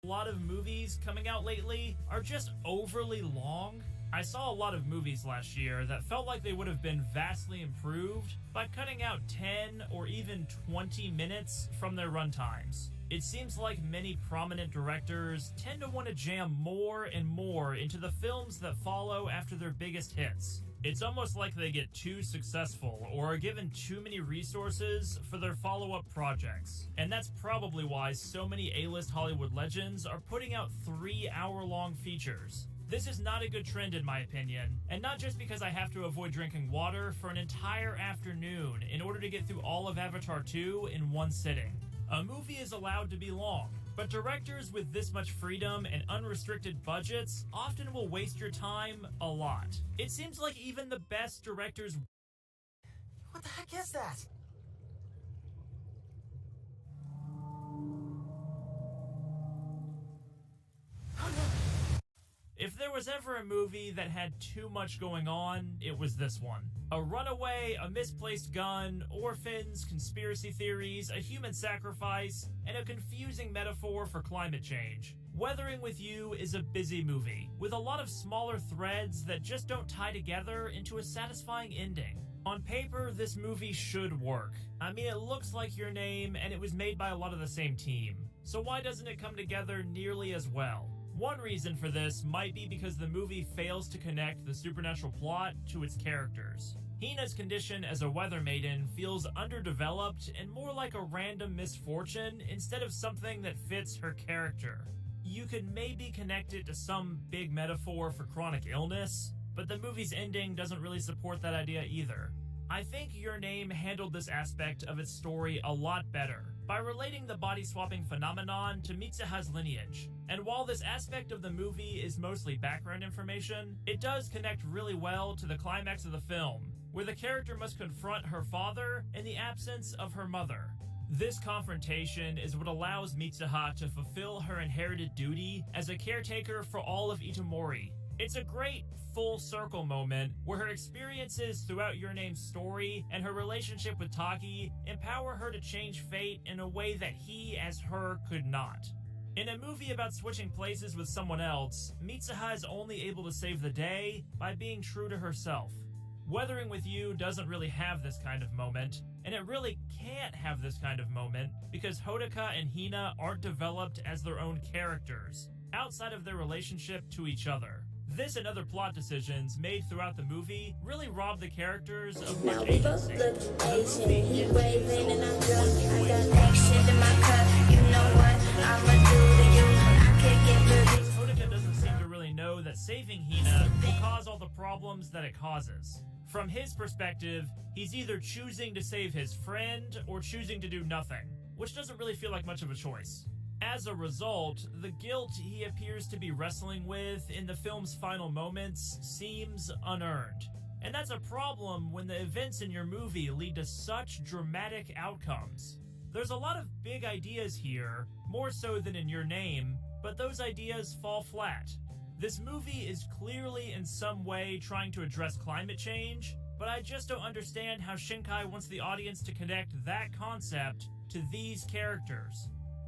a lot of movies coming out lately are just overly long. I saw a lot of movies last year that felt like they would have been vastly improved by cutting out 10 or even 20 minutes from their runtimes. It seems like many prominent directors tend to want to jam more and more into the films that follow after their biggest hits. It's almost like they get too successful or are given too many resources for their follow-up projects. And that's probably why so many A-list Hollywood legends are putting out 3-hour-long features. This is not a good trend in my opinion, and not just because I have to avoid drinking water for an entire afternoon in order to get through all of Avatar 2 in one sitting. A movie is allowed to be long, but directors with this much freedom and unrestricted budgets often will waste your time a lot. It seems like even the best directors— What the heck is that? If there was ever a movie that had too much going on, it was this one. A runaway, a misplaced gun, orphans, conspiracy theories, a human sacrifice, and a confusing metaphor for climate change. Weathering with You is a busy movie, with a lot of smaller threads that just don't tie together into a satisfying ending. On paper, this movie should work. I mean, it looks like Your Name, and it was made by a lot of the same team. So why doesn't it come together nearly as well? One reason for this might be because the movie fails to connect the supernatural plot to its characters. Hina's condition as a weather maiden feels underdeveloped and more like a random misfortune instead of something that fits her character. You could maybe connect it to some big metaphor for chronic illness, but the movie's ending doesn't really support that idea either. I think Your Name handled this aspect of its story a lot better by relating the body-swapping phenomenon to Mitsuha's lineage. And while this aspect of the movie is mostly background information, it does connect really well to the climax of the film, where the character must confront her father in the absence of her mother. This confrontation is what allows Mitsuha to fulfill her inherited duty as a caretaker for all of Itomori. It's a great full circle moment where her experiences throughout Your Name's story and her relationship with Taki empower her to change fate in a way that he as her could not. In a movie about switching places with someone else, Mitsuha is only able to save the day by being true to herself. Weathering with You doesn't really have this kind of moment, and it really can't have this kind of moment because Hodaka and Hina aren't developed as their own characters, outside of their relationship to each other. This and other plot decisions made throughout the movie really rob the characters of much agency. Hodaka doesn't seem to really know that saving Hina will cause all the problems that it causes. From his perspective, he's either choosing to save his friend or choosing to do nothing, which doesn't really feel like much of a choice. As a result, the guilt he appears to be wrestling with in the film's final moments seems unearned. And that's a problem when the events in your movie lead to such dramatic outcomes. There's a lot of big ideas here, more so than in Your Name, but those ideas fall flat. This movie is clearly in some way trying to address climate change, but I just don't understand how Shinkai wants the audience to connect that concept to these characters.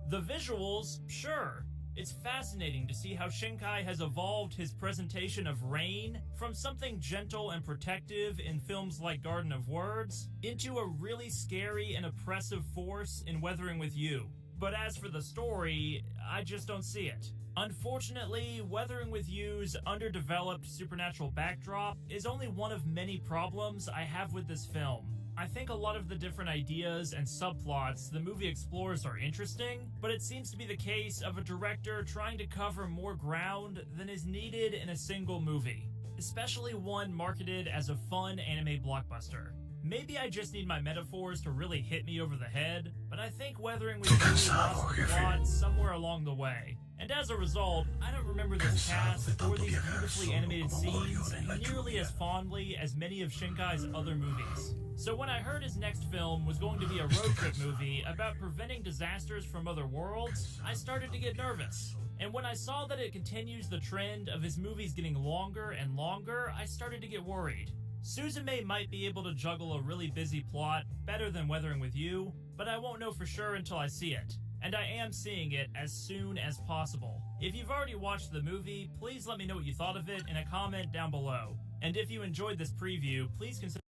The visuals, sure. It's fascinating to see how Shinkai has evolved his presentation of rain from something gentle and protective in films like Garden of Words into a really scary and oppressive force in Weathering with You. But as for the story, I just don't see it. Unfortunately, Weathering with You's underdeveloped supernatural backdrop is only one of many problems I have with this film. I think a lot of the different ideas and subplots the movie explores are interesting, but it seems to be the case of a director trying to cover more ground than is needed in a single movie. especially one marketed as a fun anime blockbuster. Maybe I just need my metaphors to really hit me over the head, but I think Weathering with You lost the plot somewhere along the way. And as a result, I don't remember this cast or these beautifully animated scenes nearly as fondly as many of Shinkai's other movies. So when I heard his next film was going to be a road trip movie about preventing disasters from other worlds, I started to get nervous. And when I saw that it continues the trend of his movies getting longer and longer, I started to get worried. Suzume might be able to juggle a really busy plot better than Weathering with You, but I won't know for sure until I see it. And I am seeing it as soon as possible. If you've already watched the movie, please let me know what you thought of it in a comment down below. And if you enjoyed this preview, please consider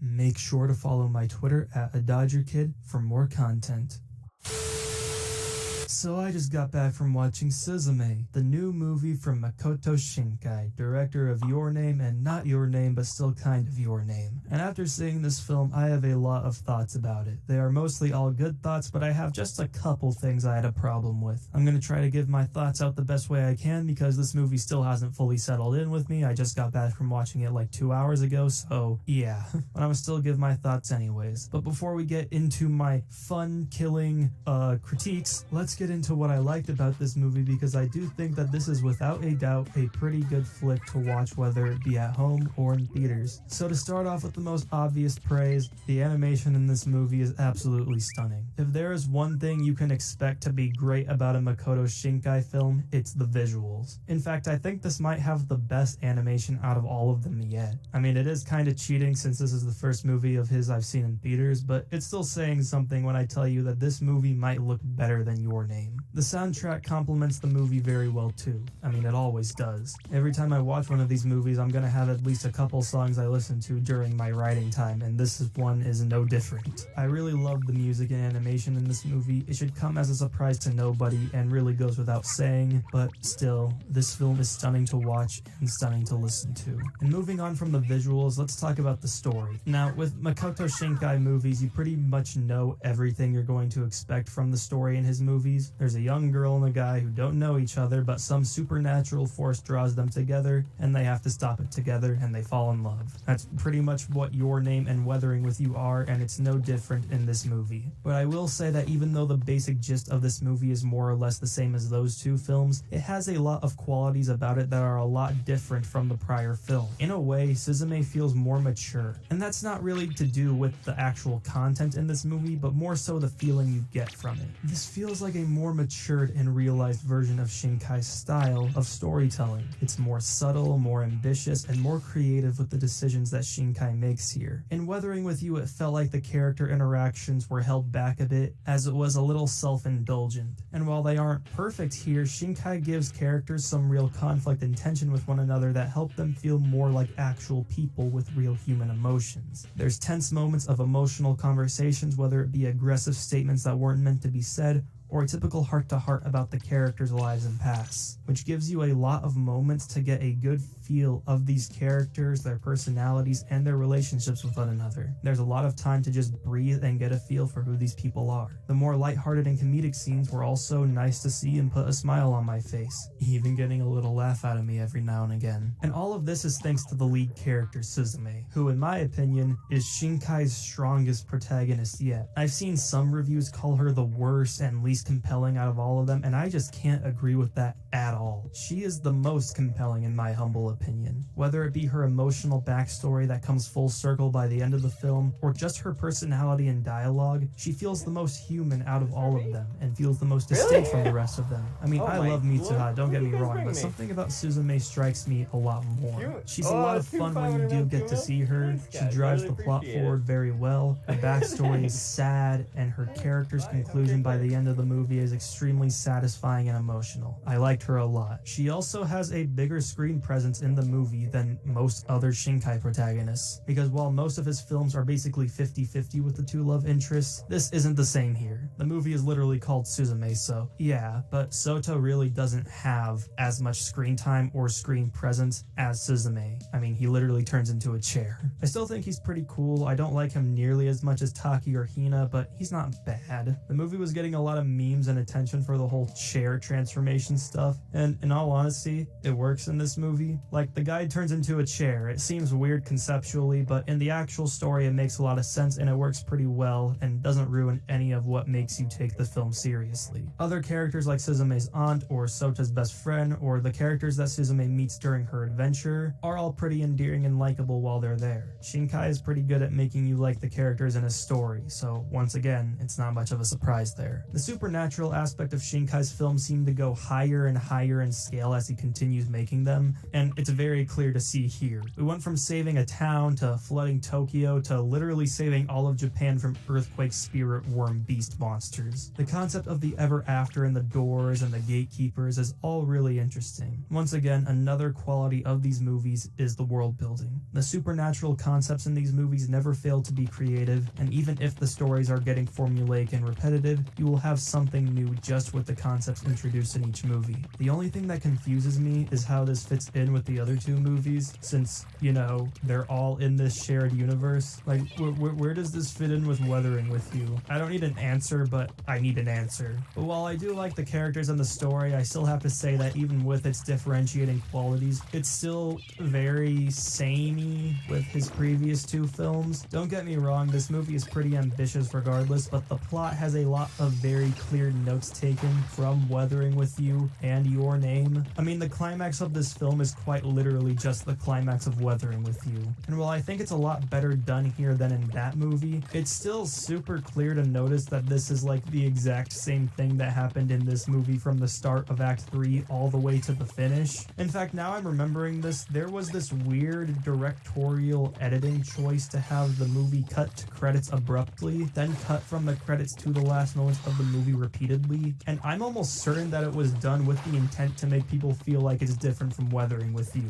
make sure to follow my Twitter at @AdodgerKid for more content. So I just got back from watching Suzume, the new movie from Makoto Shinkai, director of Your Name and Not Your Name, but still kind of Your Name. And after seeing this film, I have a lot of thoughts about it. They are mostly all good thoughts, but I have just a couple things I had a problem with. I'm going to try to give my thoughts out the best way I can because this movie still hasn't fully settled in with me. I just got back from watching it like 2 hours ago, so yeah. But I'm going to still give my thoughts anyways. But before we get into my fun-killing critiques, let's get into what I liked about this movie because I do think that this is without a doubt a pretty good flick to watch, whether it be at home or in theaters. So to start off with the most obvious praise, the animation in this movie is absolutely stunning. If there is one thing you can expect to be great about a Makoto Shinkai film, it's the visuals. In fact, I think this might have the best animation out of all of them yet. I mean, it is kind of cheating since this is the first movie of his I've seen in theaters, but it's still saying something when I tell you that this movie might look better than Your Name. The soundtrack complements the movie very well too. I mean, it always does. Every time I watch one of these movies, I'm gonna have at least a couple songs I listen to during my writing time, and one is no different. I really love the music and animation in this movie. It should come as a surprise to nobody and really goes without saying, but still, this film is stunning to watch and stunning to listen to. And moving on from the visuals, let's talk about the story. Now, with Makoto Shinkai movies, you pretty much know everything you're going to expect from the story in his movies. There's a young girl and a guy who don't know each other, but some supernatural force draws them together, and they have to stop it together, and they fall in love. That's pretty much what Your Name and Weathering With You are, and it's no different in this movie. But I will say that even though the basic gist of this movie is more or less the same as those two films, it has a lot of qualities about it that are a lot different from the prior film. In a way, Suzume feels more mature, and that's not really to do with the actual content in this movie, but more so the feeling you get from it. This feels like a more matured and realized version of Shinkai's style of storytelling. It's more subtle, more ambitious, and more creative with the decisions that Shinkai makes here. In Weathering With You, it felt like the character interactions were held back a bit, as it was a little self-indulgent. And while they aren't perfect here, Shinkai gives characters some real conflict and tension with one another that help them feel more like actual people with real human emotions. There's tense moments of emotional conversations, whether it be aggressive statements that weren't meant to be said, or a typical heart-to-heart about the characters' lives and pasts, which gives you a lot of moments to get a good feel of these characters, their personalities, and their relationships with one another. There's a lot of time to just breathe and get a feel for who these people are. The more lighthearted and comedic scenes were also nice to see and put a smile on my face, even getting a little laugh out of me every now and again. And all of this is thanks to the lead character, Suzume, who in my opinion is Shinkai's strongest protagonist yet. I've seen some reviews call her the worst and least compelling out of all of them, and I just can't agree with that at all. She is the most compelling in my humble opinion. Whether it be her emotional backstory that comes full circle by the end of the film, or just her personality and dialogue, she feels the most human out of all of them, and feels the most distinct from the rest of them. I mean, I love Mitsuha, don't get me wrong, but something about Suzume strikes me a lot more. She's a lot of fun when you do get to see her. She drives the plot forward very well. Her backstory is sad, and her character's conclusion by the end of the movie is extremely satisfying and emotional. I liked her a lot. She also has a bigger screen presence in the movie than most other Shinkai protagonists, because while most of his films are basically 50-50 with the two love interests, this isn't the same here. The movie is literally called Suzume, so yeah, but Sota really doesn't have as much screen time or screen presence as Suzume. I mean, he literally turns into a chair. I still think he's pretty cool. I don't like him nearly as much as Taki or Hina, but he's not bad. The movie was getting a lot of memes and attention for the whole chair transformation stuff, and in all honesty, it works in this movie. Like, the guy turns into a chair. It seems weird conceptually, but in the actual story it makes a lot of sense and it works pretty well and doesn't ruin any of what makes you take the film seriously. Other characters like Suzume's aunt or Sota's best friend or the characters that Suzume meets during her adventure are all pretty endearing and likable while they're there. Shinkai is pretty good at making you like the characters in his story, so once again, it's not much of a surprise there. The supernatural aspect of Shinkai's films seem to go higher and higher in scale as he continues making them, and it's very clear to see here. We went from saving a town to flooding Tokyo to literally saving all of Japan from earthquake spirit worm beast monsters. The concept of the ever after and the doors and the gatekeepers is all really interesting. Once again, another quality of these movies is the world building. The supernatural concepts in these movies never fail to be creative, and even if the stories are getting formulaic and repetitive, you will have something new just with the concepts introduced in each movie. The only thing that confuses me is how this fits in with the other two movies, since, you know, they're all in this shared universe. Like, where does this fit in with Weathering with You? I don't need an answer, but I need an answer. But while I do like the characters and the story, I still have to say that even with its differentiating qualities, it's still very samey with his previous two films. Don't get me wrong, this movie is pretty ambitious regardless, but the plot has a lot of very clear notes taken from Weathering with You and Your Name. I mean, the climax of this film is quite literally just the climax of Weathering with You. And while I think it's a lot better done here than in that movie, it's still super clear to notice that this is like the exact same thing that happened in this movie from the start of Act 3 all the way to the finish. In fact, now I'm remembering this, there was this weird directorial editing choice to have the movie cut to credits abruptly, then cut from the credits to the last moments of the movie repeatedly, and I'm almost certain that it was done with the intent to make people feel like it's different from Weathering with You,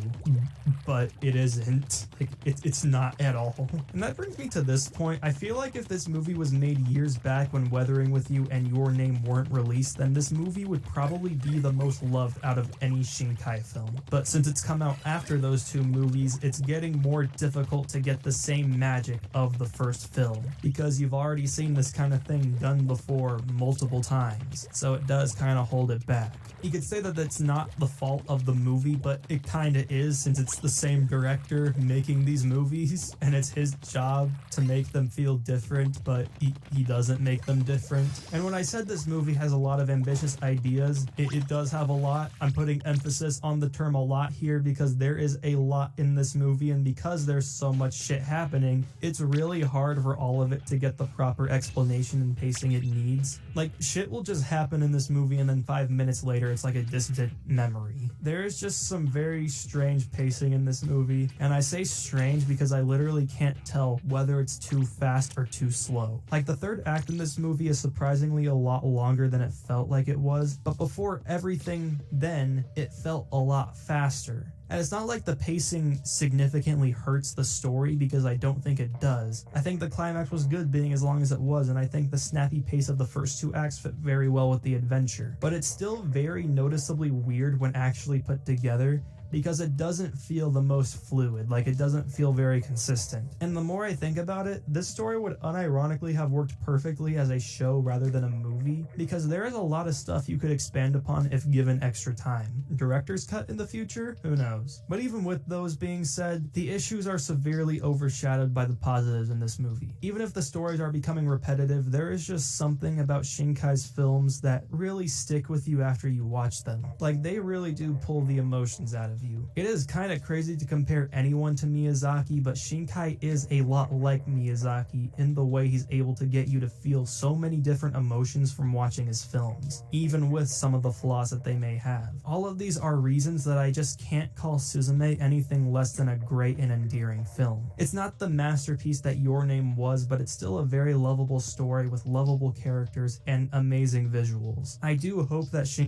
but it isn't. Like, it's not at all. And that brings me to this point. I feel like if this movie was made years back when Weathering with You and Your Name weren't released, then this movie would probably be the most loved out of any Shinkai film. But since it's come out after those two movies, it's getting more difficult to get the same magic of the first film, because you've already seen this kind of thing done before multiple times, so it does kind of hold it back. You could say that it's not the fault of the movie, but it kind of is, since it's the same director making these movies, and it's his job to make them feel different, but he doesn't make them different. And when I said this movie has a lot of ambitious ideas, it does have a lot. I'm putting emphasis on the term a lot here because there is a lot in this movie, and because there's so much shit happening, it's really hard for all of it to get the proper explanation and pacing it needs. Like, shit will just happen in this movie and then 5 minutes later it's like a distant memory. There is just some very strange pacing in this movie, and I say strange because I literally can't tell whether it's too fast or too slow. Like, the third act in this movie is surprisingly a lot longer than it felt like it was, but before everything then, it felt a lot faster. And it's not like the pacing significantly hurts the story, because I don't think it does. I think the climax was good being as long as it was, and I think the snappy pace of the first two acts fit very well with the adventure. But it's still very noticeably weird when actually put together, because it doesn't feel the most fluid, like it doesn't feel very consistent. And the more I think about it, this story would unironically have worked perfectly as a show rather than a movie, because there is a lot of stuff you could expand upon if given extra time. Director's cut in the future? Who knows? But even with those being said, the issues are severely overshadowed by the positives in this movie. Even if the stories are becoming repetitive, there is just something about Shinkai's films that really stick with you after you watch them. Like, they really do pull the emotions out of you. It is kind of crazy to compare anyone to Miyazaki, but Shinkai is a lot like Miyazaki in the way he's able to get you to feel so many different emotions from watching his films, even with some of the flaws that they may have. All of these are reasons that I just can't call Suzume anything less than a great and endearing film. It's not the masterpiece that Your Name was, but it's still a very lovable story with lovable characters and amazing visuals. I do hope that Shinkai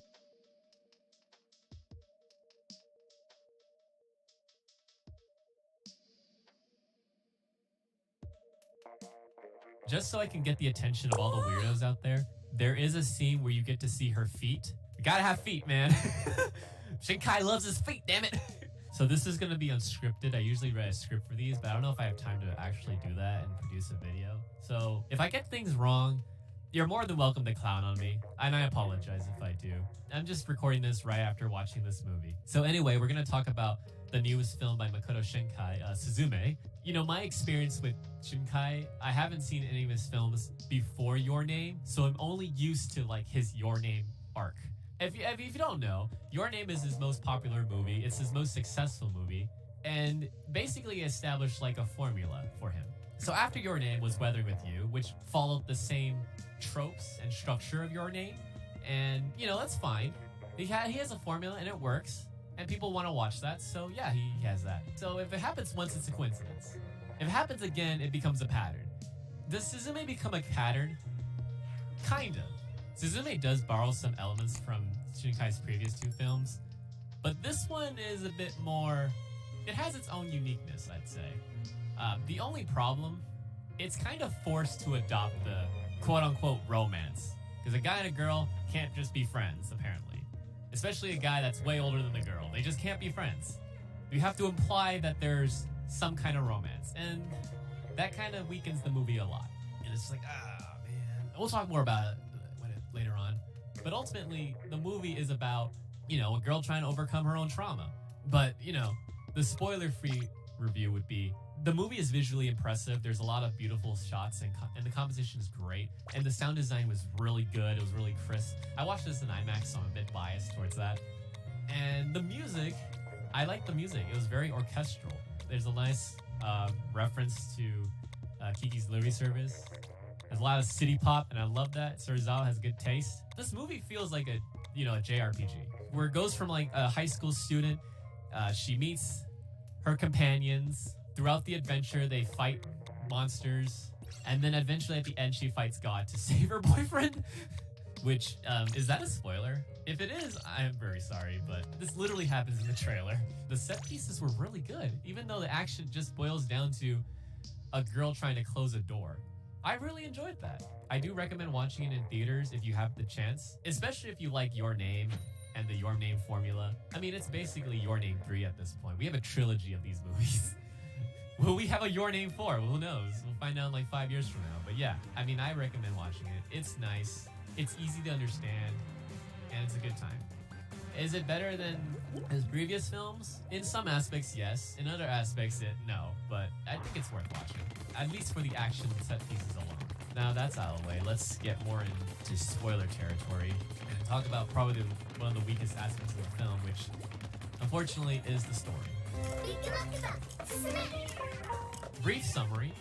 Just so I can get the attention of all the weirdos out there is a scene where you get to see her feet. You gotta have feet, man. Shinkai loves his feet, damn it. So this is gonna be unscripted. I usually write a script for these, but I don't know if I have time to actually do that and produce a video. So if I get things wrong, you're more than welcome to clown on me, and I apologize if I do. I'm just recording this right after watching this movie. So anyway, we're gonna talk about the newest film by Makoto Shinkai, Suzume. You know, my experience with Shinkai, I haven't seen any of his films before Your Name, so I'm only used to like his Your Name arc. If you don't know, Your Name is his most popular movie, it's his most successful movie, and basically established like a formula for him. So after Your Name was Weathering with You, which followed the same tropes and structure of Your Name, and that's fine. He has a formula and it works, and people want to watch that, so yeah, he has that. So if it happens once, it's a coincidence. If it happens again, it becomes a pattern. Does Suzume become a pattern? Kinda. Suzume does borrow some elements from Shinkai's previous two films, but this one is a bit more... It has its own uniqueness, I'd say. The only problem, it's kind of forced to adopt the quote-unquote romance, because a guy and a girl can't just be friends, apparently. Especially a guy that's way older than the girl. They just can't be friends. You have to imply that there's some kind of romance, and that kind of weakens the movie a lot. And it's just like, man. We'll talk more about it later on. But ultimately, the movie is about, a girl trying to overcome her own trauma. But, the spoiler-free review would be, the movie is visually impressive. There's a lot of beautiful shots, and the composition is great. And the sound design was really good. It was really crisp. I watched this in IMAX, so I'm a bit biased towards that. And the music, I like the music. It was very orchestral. There's a nice reference to Kiki's Delivery Service. There's a lot of city pop, and I love that. Serizawa has good taste. This movie feels like a JRPG, where it goes from like a high school student. She meets her companions. Throughout the adventure, they fight monsters, and then eventually at the end, she fights God to save her boyfriend. Which, is that a spoiler? If it is, I'm very sorry, but this literally happens in the trailer. The set pieces were really good, even though the action just boils down to a girl trying to close a door. I really enjoyed that. I do recommend watching it in theaters if you have the chance, especially if you like Your Name and the Your Name formula. I mean, it's basically Your Name 3 at this point. We have a trilogy of these movies. Will we have a Your Name 4? Well, who knows? We'll find out in like 5 years from now. But yeah, I mean, I recommend watching it. It's nice. It's easy to understand. And it's a good time. Is it better than his previous films? In some aspects, yes. In other aspects, no. But I think it's worth watching. At least for the action set pieces alone. Now that's out of the way, let's get more into spoiler territory and talk about probably one of the weakest aspects of the film, which unfortunately is the story. Brief summary,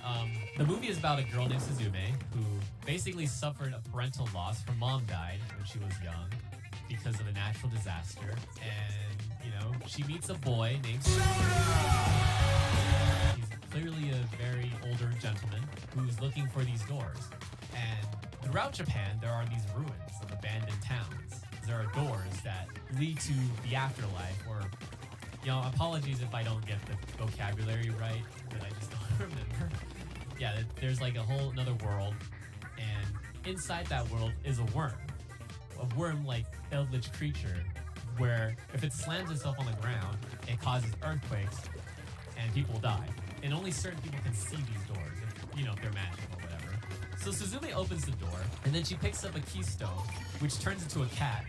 the movie is about a girl named Suzume who basically suffered a parental loss. Her mom died when she was young because of a natural disaster, and she meets a boy named He's clearly a very older gentleman who's looking for these doors. And throughout Japan, there are these ruins of abandoned towns. There are doors that lead to the afterlife, or apologies if I don't get the vocabulary right, but I just don't remember. Yeah, there's like a whole another world, and inside that world is a worm-like eldritch creature, where if it slams itself on the ground, it causes earthquakes, and people die. And only certain people can see these doors, if they're magic or whatever. So Suzume opens the door, and then she picks up a keystone, which turns into a cat.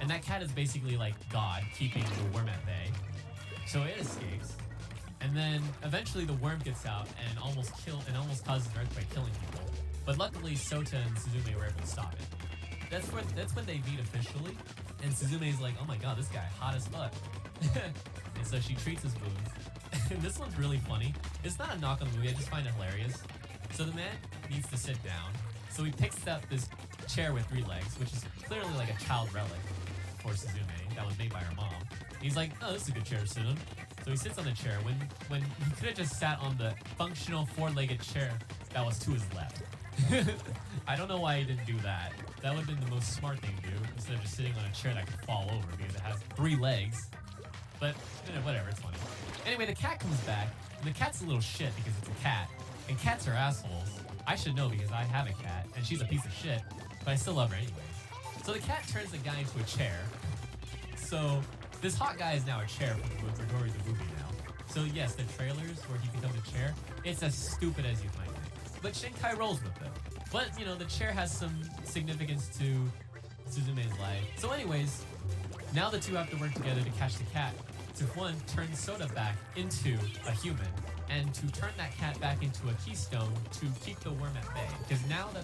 And that cat is basically like God, keeping the worm at bay. So it escapes, and then eventually the worm gets out and almost causes an earthquake, killing people. But luckily, Sota and Suzume were able to stop it. That's when they meet officially, and Suzume's like, "Oh my god, this guy hot as fuck," and so she treats his wounds. And this one's really funny. It's not a knock on the movie. I just find it hilarious. So the man needs to sit down, so he picks up this chair with 3 legs, which is clearly like a child relic for Suzume that was made by her mom. He's like, "Oh, this is a good chair to sit on." So he sits on the chair when he could have just sat on the functional 4-legged chair that was to his left. I don't know why he didn't do that. That would have been the most smart thing to do, instead of just sitting on a chair that could fall over because it has 3 legs. But whatever, it's funny. Anyway, the cat comes back, and the cat's a little shit because it's a cat, and cats are assholes. I should know because I have a cat, and she's a piece of shit, but I still love her anyways. So the cat turns the guy into a chair. So this hot guy is now a chair for the majority of the movie now. So yes, the trailers where he becomes a chair, it's as stupid as you might think. But Shinkai rolls with it. But, the chair has some significance to Suzume's life. So anyways, now the two have to work together to catch the cat. To one, turn Sota back into a human, and to turn that cat back into a keystone to keep the worm at bay. Because now that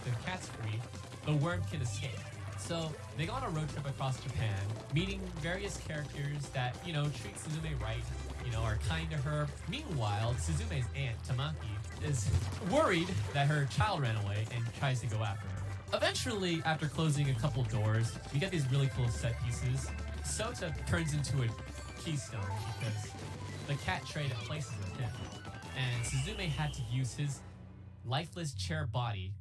the cat's free, the worm can escape. So they go on a road trip across Japan, meeting various characters that, treat Suzume right, are kind to her. Meanwhile, Suzume's aunt, Tamaki, is worried that her child ran away and tries to go after her. Eventually, after closing a couple doors, we get these really cool set pieces. Sota turns into a keystone because the cat traded places with him. And Suzume had to use his lifeless chair body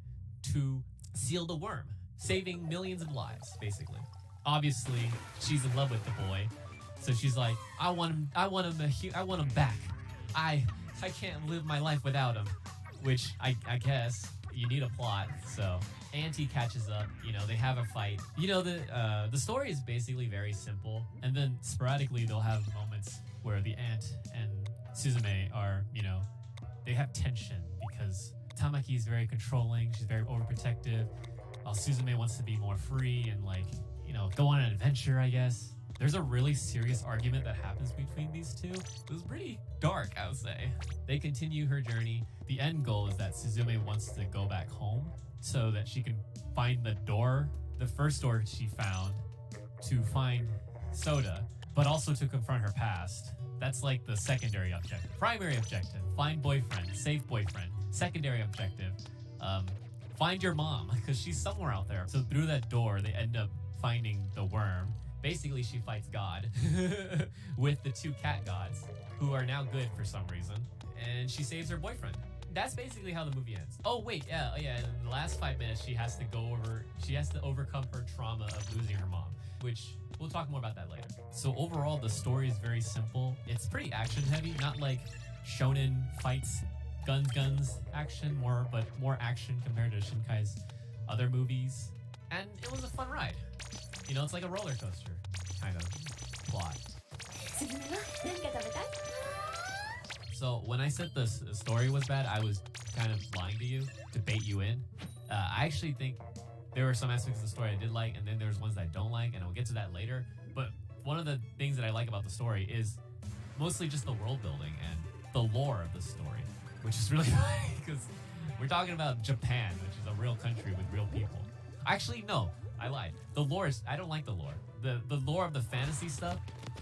to seal the worm, saving millions of lives, basically. Obviously, she's in love with the boy, so she's like, I want him back. I can't live my life without him. Which I guess you need a plot, so Auntie catches up, they have a fight. The story is basically very simple, and then sporadically they'll have moments where the aunt and Suzume are, they have tension because Tamaki is very controlling, she's very overprotective, while Suzume wants to be more free and go on an adventure, I guess. There's a really serious argument that happens between these two. It was pretty dark, I would say. They continue her journey. The end goal is that Suzume wants to go back home so that she can find the first door she found, to find Sota, but also to confront her past. That's like the secondary objective. Primary objective, find boyfriend, save boyfriend. Secondary objective, find your mom, because she's somewhere out there. So through that door, they end up finding the worm. Basically, she fights God with the two cat gods, who are now good for some reason, and she saves her boyfriend. That's basically how the movie ends. Oh wait, yeah. In the last 5 minutes, she has to overcome her trauma of losing her mom, which we'll talk more about that later. So overall, the story is very simple. It's pretty action heavy, not like shonen fights, guns action, but more action compared to Shinkai's other movies. And it was a fun ride. It's like a roller coaster kind of plot. So when I said the story was bad, I was kind of lying to you to bait you in. I actually think there were some aspects of the story I did like, and then there's ones that I don't like, and I'll get to that later. But one of the things that I like about the story is mostly just the world building and the lore of the story, which is really funny because we're talking about Japan, which is a real country with real people. Actually, no, I lied. The lore I don't like the lore. The lore of the fantasy stuff,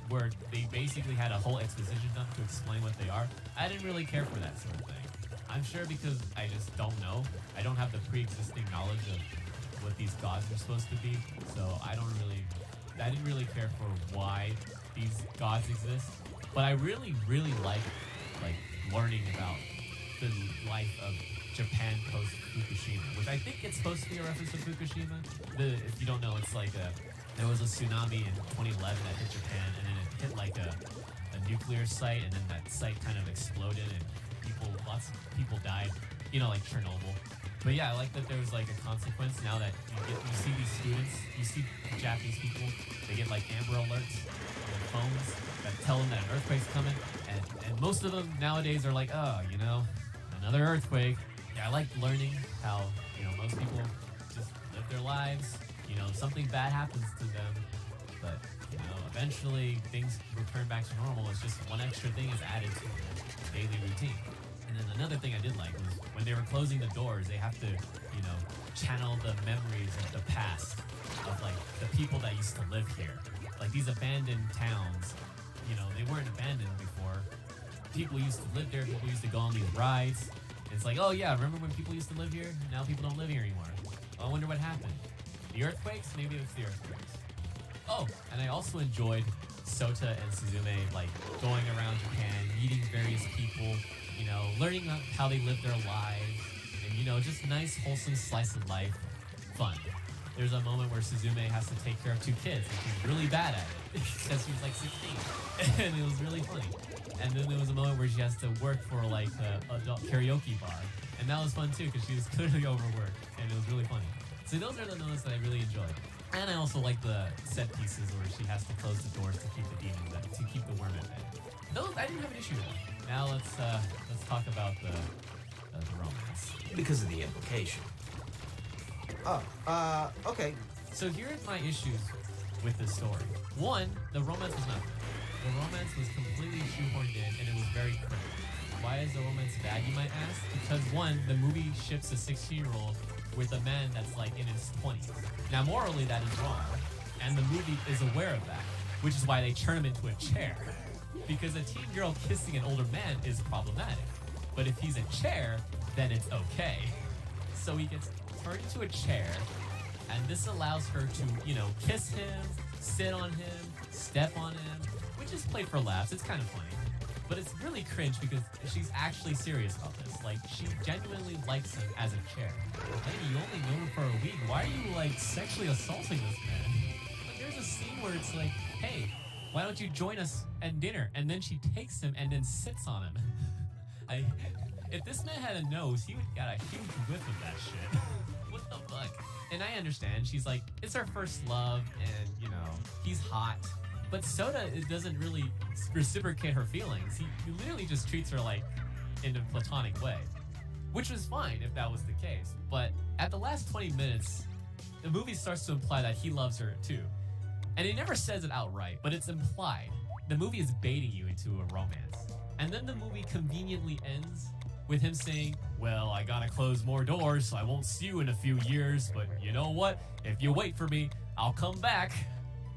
where they basically had a whole exposition dump to explain what they are, I didn't really care for that sort of thing. I'm sure because I just don't know. I don't have the pre-existing knowledge of what these gods are supposed to be, so I didn't really care for why these gods exist. But I really, really like learning about the life of Japan post Fukushima, which I think it's supposed to be a reference to Fukushima. If you don't know, it's like there was a tsunami in 2011 that hit Japan, and then it hit like a nuclear site, and then that site kind of exploded, and lots of people died, like Chernobyl. But yeah, I like that there was like a consequence now that you see these students, you see Japanese people, they get like Amber Alerts on their phones that tell them that an earthquake's coming, and most of them nowadays are like, oh, another earthquake. Yeah, I like learning how, most people just live their lives, something bad happens to them, but, eventually things return back to normal. It's just one extra thing is added to their daily routine. And then another thing I did like was when they were closing the doors, they have to, channel the memories of the past of like the people that used to live here. Like these abandoned towns, they weren't abandoned before. People used to live there, people used to go on these rides. It's like, oh yeah, remember when people used to live here? Now people don't live here anymore. I wonder what happened. The earthquakes? Maybe it's the earthquakes. Oh, and I also enjoyed Sota and Suzume going around Japan, meeting various people, learning how they live their lives, and just nice, wholesome slice of life, fun. There's a moment where Suzume has to take care of 2 kids, and she's really bad at it because she's like 16, and it was really funny. And then there was a moment where she has to work for like a adult karaoke bar, and that was fun too because she was clearly overworked, and it was really funny. So those are the moments that I really enjoyed. And I also like the set pieces where she has to close the doors to keep the demons out, to keep the worm at bay. Those I didn't have an issue with. Now let's talk about the romance. Because of the implication. Okay. So here's my issues with this story. One, the romance was not good. The romance was completely shoehorned in, and it was very cringe. Why is the romance bad, you might ask? Because one, the movie ships a 16-year-old with a man that's like in his 20s. Now, morally, that is wrong, and the movie is aware of that, which is why they turn him into a chair. Because a teen girl kissing an older man is problematic. But if he's a chair, then it's okay. So he gets turned into a chair, and this allows her to, you know, kiss him, sit on him, step on him, which is played for laughs. It's kind of funny. But it's really cringe because she's actually serious about this. Like, she genuinely likes him as a chair. Lady, you only know him for a week. Why are you, like, sexually assaulting this man? Like, there's a scene where it's like, hey, why don't you join us at dinner? And then she takes him and then sits on him. If this man had a nose, he would got a huge whiff of that shit. What the fuck? And I understand, she's like, it's her first love, and, you know, he's hot. But Sota doesn't really reciprocate her feelings. He literally just treats her like in a platonic way, which was fine if that was the case. But at the last 20 minutes, the movie starts to imply that he loves her too. And he never says it outright, but it's implied. The movie is baiting you into a romance. And then the movie conveniently ends with him saying, well, I gotta close more doors, so I won't see you in a few years, but you know what? If you wait for me, I'll come back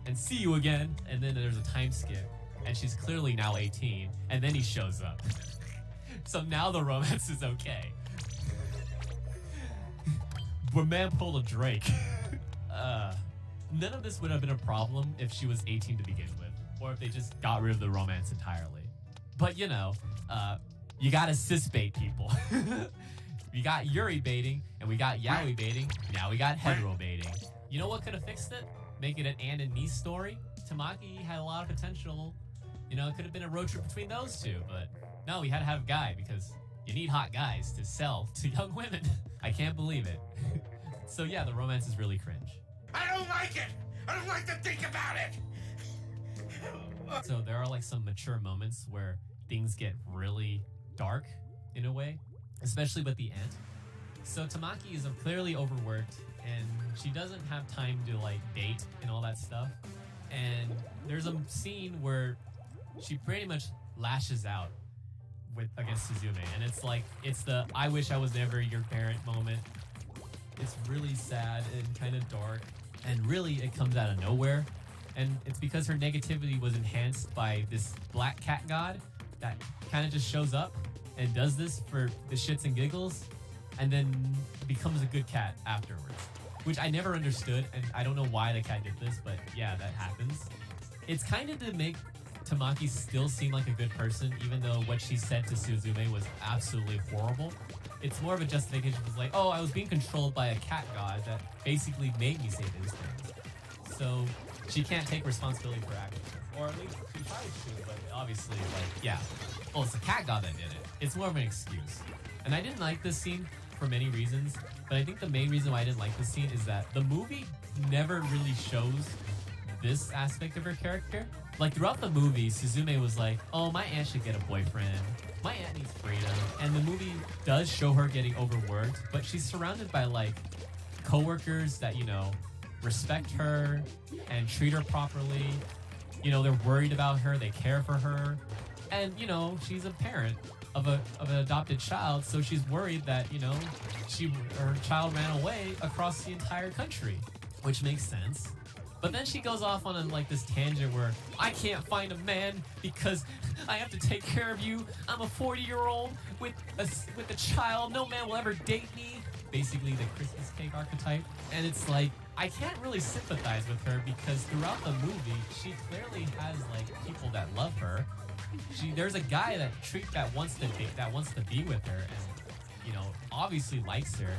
and see you again. And then there's a time skip, and she's clearly now 18, and then he shows up. So now the romance is okay. But man pulled a Drake. None of this would have been a problem if she was 18 to begin with, or if they just got rid of the romance entirely. But you know, you gotta cis bait people. We got Yuri baiting, and we got yaoi baiting, now we got hetero baiting. You know what could have fixed it? Make it an and and niece story. Tamaki had a lot of potential. You know, it could have been a road trip between those two, but no, we had to have a guy because you need hot guys to sell to young women. I can't believe it. So yeah, the romance is really cringe. I don't like it! I don't like to think about it! So there are like some mature moments where things get really dark in a way, especially with the aunt. So Tamaki is clearly overworked and she doesn't have time to like date and all that stuff. And there's a scene where she pretty much lashes out against Suzume, and it's like, it's the I wish I was never your parent moment. It's really sad and kind of dark, and really it comes out of nowhere. And it's because her negativity was enhanced by this black cat god that kind of just shows up and does this for the shits and giggles, and then becomes a good cat afterwards. Which I never understood, and I don't know why the cat did this, but yeah, that happens. It's kind of to make Tamaki still seem like a good person, even though what she said to Suzume was absolutely horrible. It's more of a justification. It's like, oh, I was being controlled by a cat god that basically made me say these things. So she can't take responsibility for actions. Or at least she tries to, but obviously, like, yeah. Oh, it's the cat god that did it. It's more of an excuse. And I didn't like this scene for many reasons, but I think the main reason why I didn't like this scene is that the movie never really shows this aspect of her character. Like, throughout the movie, Suzume was like, oh, my aunt should get a boyfriend. My aunt needs freedom. And the movie does show her getting overworked, but she's surrounded by, like, coworkers that, you know, respect her and treat her properly. You know, they're worried about her, they care for her. And, you know, she's a parent of an adopted child, so she's worried that, you know, her child ran away across the entire country, which makes sense. But then she goes off on like this tangent where I can't find a man because I have to take care of you. I'm a 40-year-old with a child. No man will ever date me. Basically the Christmas cake archetype. And it's like, I can't really sympathize with her because throughout the movie, she clearly has like people that love her. There's a guy that wants to date, that wants to be with her, and you know, obviously likes her.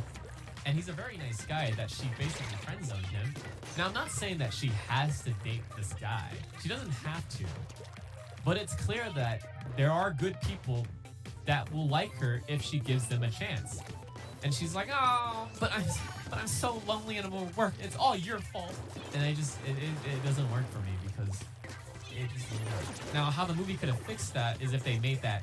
And he's a very nice guy that she basically friend-zoned him. Now, I'm not saying that she has to date this guy. She doesn't have to. But it's clear that there are good people that will like her if she gives them a chance. And she's like, oh, but I'm so lonely and I'm overworked. It's all your fault. And it doesn't work for me because it just doesn't work. Now, how the movie could have fixed that is if they made that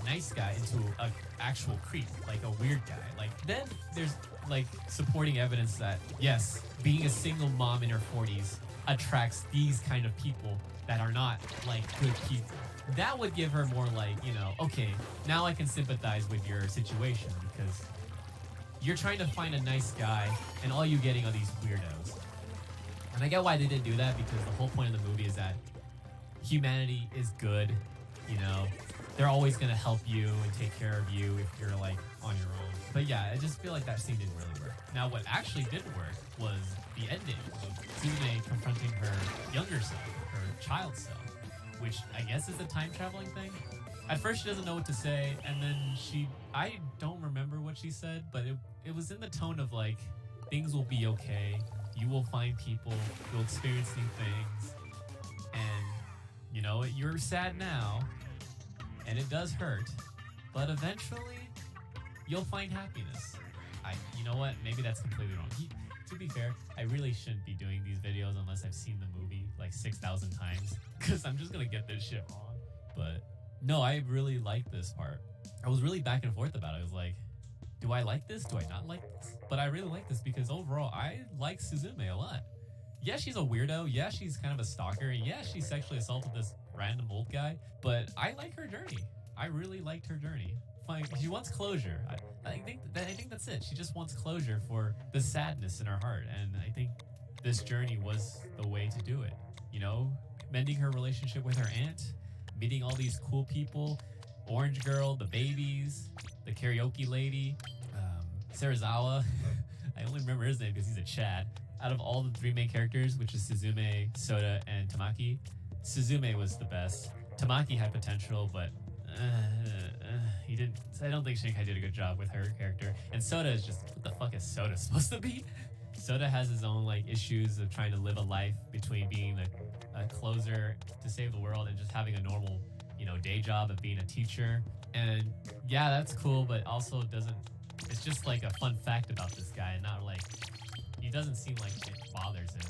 nice guy into an actual creep, like a weird guy. Like, then there's like supporting evidence that yes, being a single mom in her 40s attracts these kind of people that are not like good people. That would give her more like, you know, okay, now I can sympathize with your situation because you're trying to find a nice guy, and all you're getting are these weirdos. And I get why they didn't do that, because the whole point of the movie is that humanity is good, you know. They're always gonna help you and take care of you if you're like on your own. But yeah, I just feel like that scene didn't really work. Now what actually did work was the ending of Tsume confronting her younger self, her child self, which I guess is a time traveling thing. At first she doesn't know what to say, and then I don't remember what she said, but it was in the tone of like, things will be okay, you will find people, you'll experience new things, and you know, you're sad now, and it does hurt, but eventually you'll find happiness. You know what? Maybe that's completely wrong. To be fair, I really shouldn't be doing these videos unless I've seen the movie like 6,000 times, because I'm just gonna get this shit wrong. But no, I really like this part. I was really back and forth about it. I was like, do I like this? Do I not like this? But I really like this because overall, I like Suzume a lot. Yeah, she's a weirdo. Yeah, she's kind of a stalker. Yeah, she sexually assaulted this random old guy. But I like her journey. I really liked her journey. Fine, she wants closure. I think that's it. She just wants closure for the sadness in her heart, and I think this journey was the way to do it. You know, mending her relationship with her aunt, meeting all these cool people, Orange Girl, the babies, the karaoke lady, Sarazawa. I only remember his name because he's a Chad. Out of all the three main characters, which is Suzume, Sota, and Tamaki, Suzume was the best. Tamaki had potential, but he didn't. I don't think Shinkai did a good job with her character. And Sota is just, what the fuck is Sota supposed to be? Sota has his own like issues of trying to live a life between being a closer to save the world and just having a normal, you know, day job of being a teacher. And yeah, that's cool, but also doesn't. It's just like a fun fact about this guy, and not like he doesn't seem like it bothers him.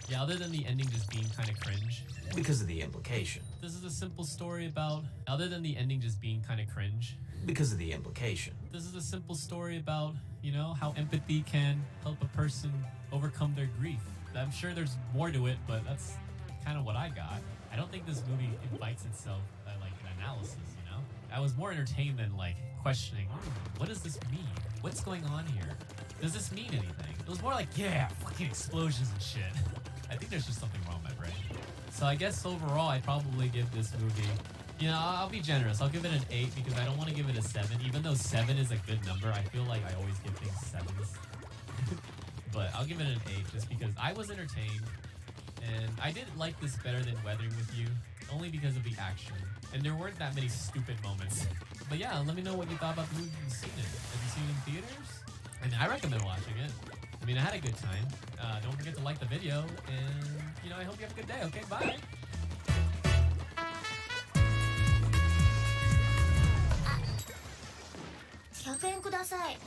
Yeah, other than the ending just being kind of cringe. Because of the implication. This is a simple story about, other than the ending just being kind of cringe. Because of the implication. This is a simple story about, you know, how empathy can help a person overcome their grief. I'm sure there's more to it, but that's kind of what I got. I don't think this movie invites itself like an analysis, you know? I was more entertained than like questioning, what does this mean? What's going on here? Does this mean anything? It was more like, yeah, fucking explosions and shit. I think there's just something wrong with my brain. So I guess overall, I'd probably give this movie, you know, I'll be generous. I'll give it an 8 because I don't want to give it a 7. Even though 7 is a good number, I feel like I always give things 7s. But I'll give it an 8 just because I was entertained. And I did like this better than Weathering With You, only because of the action. And there weren't that many stupid moments. But yeah, let me know what you thought about the movie if you've seen it. Have you seen it in theaters? And I recommend watching it. I mean, I had a good time. Don't forget to like the video, and, you know, I hope you have a good day. Okay, bye. 100円ください。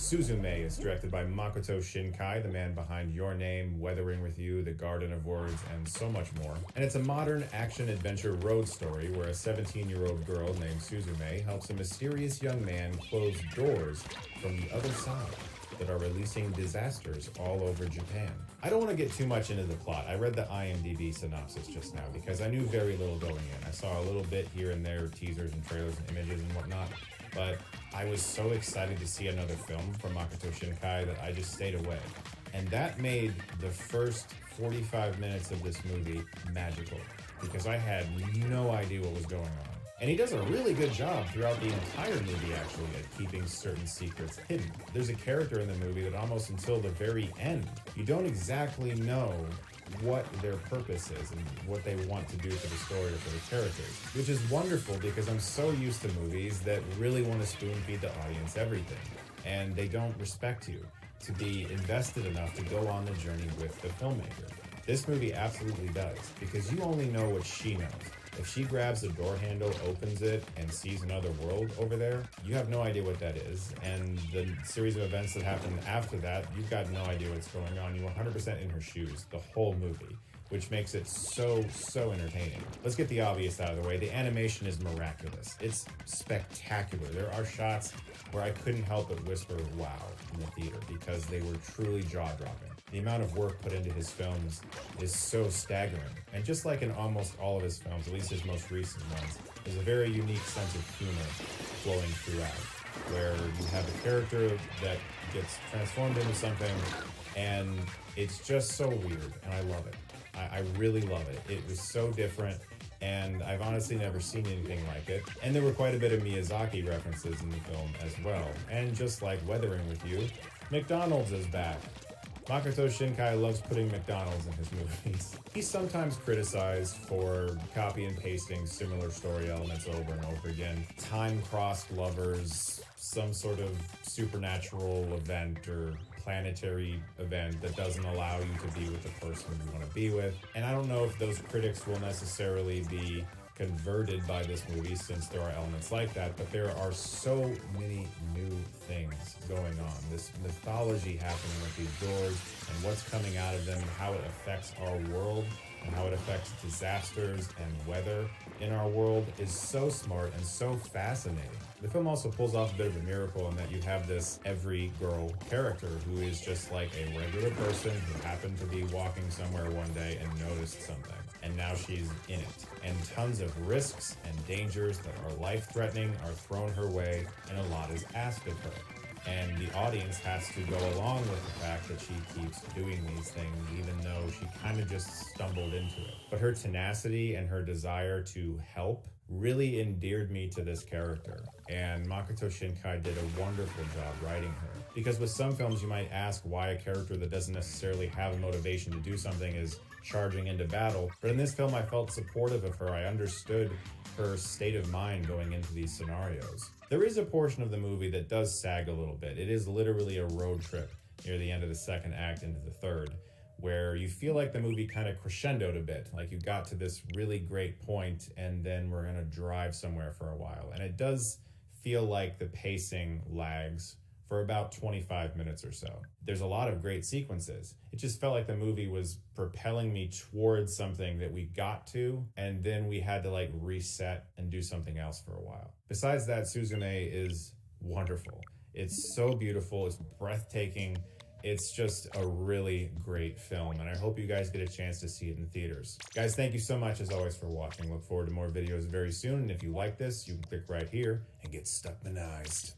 Suzume is directed by Makoto Shinkai, the man behind Your Name, Weathering with You, The Garden of Words, and so much more. And it's a modern action-adventure road story where a 17-year-old girl named Suzume helps a mysterious young man close doors from the other side that are releasing disasters all over Japan. I don't want to get too much into the plot. I read the IMDb synopsis just now because I knew very little going in. I saw a little bit here and there, teasers and trailers and images and whatnot, but I was so excited to see another film from Makoto Shinkai that I just stayed away. And that made the first 45 minutes of this movie magical because I had no idea what was going on. And he does a really good job throughout the entire movie, actually, at keeping certain secrets hidden. There's a character in the movie that almost until the very end, you don't exactly know what their purpose is and what they want to do for the story or for the characters, which is wonderful because I'm so used to movies that really want to spoon-feed the audience everything, and they don't respect you to be invested enough to go on the journey with the filmmaker. This movie absolutely does, because you only know what she knows. If she grabs the door handle, opens it, and sees another world over there, you have no idea what that is. And the series of events that happen after that, you've got no idea what's going on. You're 100% in her shoes the whole movie, which makes it so entertaining. Let's get the obvious out of the way. The animation is miraculous. It's spectacular. There are shots where I couldn't help but whisper wow in the theater because they were truly jaw-dropping. The amount of work put into his films is so staggering. And just like in almost all of his films, at least his most recent ones, there's a very unique sense of humor flowing throughout, where you have a character that gets transformed into something, and it's just so weird, and I love it. I really love it. It was so different, and I've honestly never seen anything like it. And there were quite a bit of Miyazaki references in the film as well. And just like Weathering with You, McDonald's is back. Makoto Shinkai loves putting McDonald's in his movies. He's sometimes criticized for copy and pasting similar story elements over and over again. Time-crossed lovers, some sort of supernatural event or planetary event that doesn't allow you to be with the person you want to be with. And I don't know if those critics will necessarily be converted by this movie since there are elements like that, but there are so many new things going on. This mythology happening with these doors and what's coming out of them, how it affects our world and how it affects disasters and weather in our world is so smart and so fascinating. The film also pulls off a bit of a miracle in that you have this every girl character who is just like a regular person who happened to be walking somewhere one day and noticed something. And now she's in it. And tons of risks and dangers that are life-threatening are thrown her way, and a lot is asked of her. And the audience has to go along with the fact that she keeps doing these things, even though she kind of just stumbled into it. But her tenacity and her desire to help really endeared me to this character. And Makoto Shinkai did a wonderful job writing her. Because with some films, you might ask why a character that doesn't necessarily have a motivation to do something is charging into battle. But in this film, I felt supportive of her. I understood her state of mind going into these scenarios. There is a portion of the movie that does sag a little bit. It is literally a road trip near the end of the second act into the third, where you feel like the movie kind of crescendoed a bit, like you got to this really great point and then we're gonna drive somewhere for a while. And it does feel like the pacing lags for about 25 minutes or so. There's a lot of great sequences. It just felt like the movie was propelling me towards something that we got to, and then we had to like reset and do something else for a while. Besides that, Suzume is wonderful. It's so beautiful, it's breathtaking. It's just a really great film, and I hope you guys get a chance to see it in theaters. Guys, thank you so much as always for watching. Look forward to more videos very soon, and if you like this, you can click right here and get stuckmanized.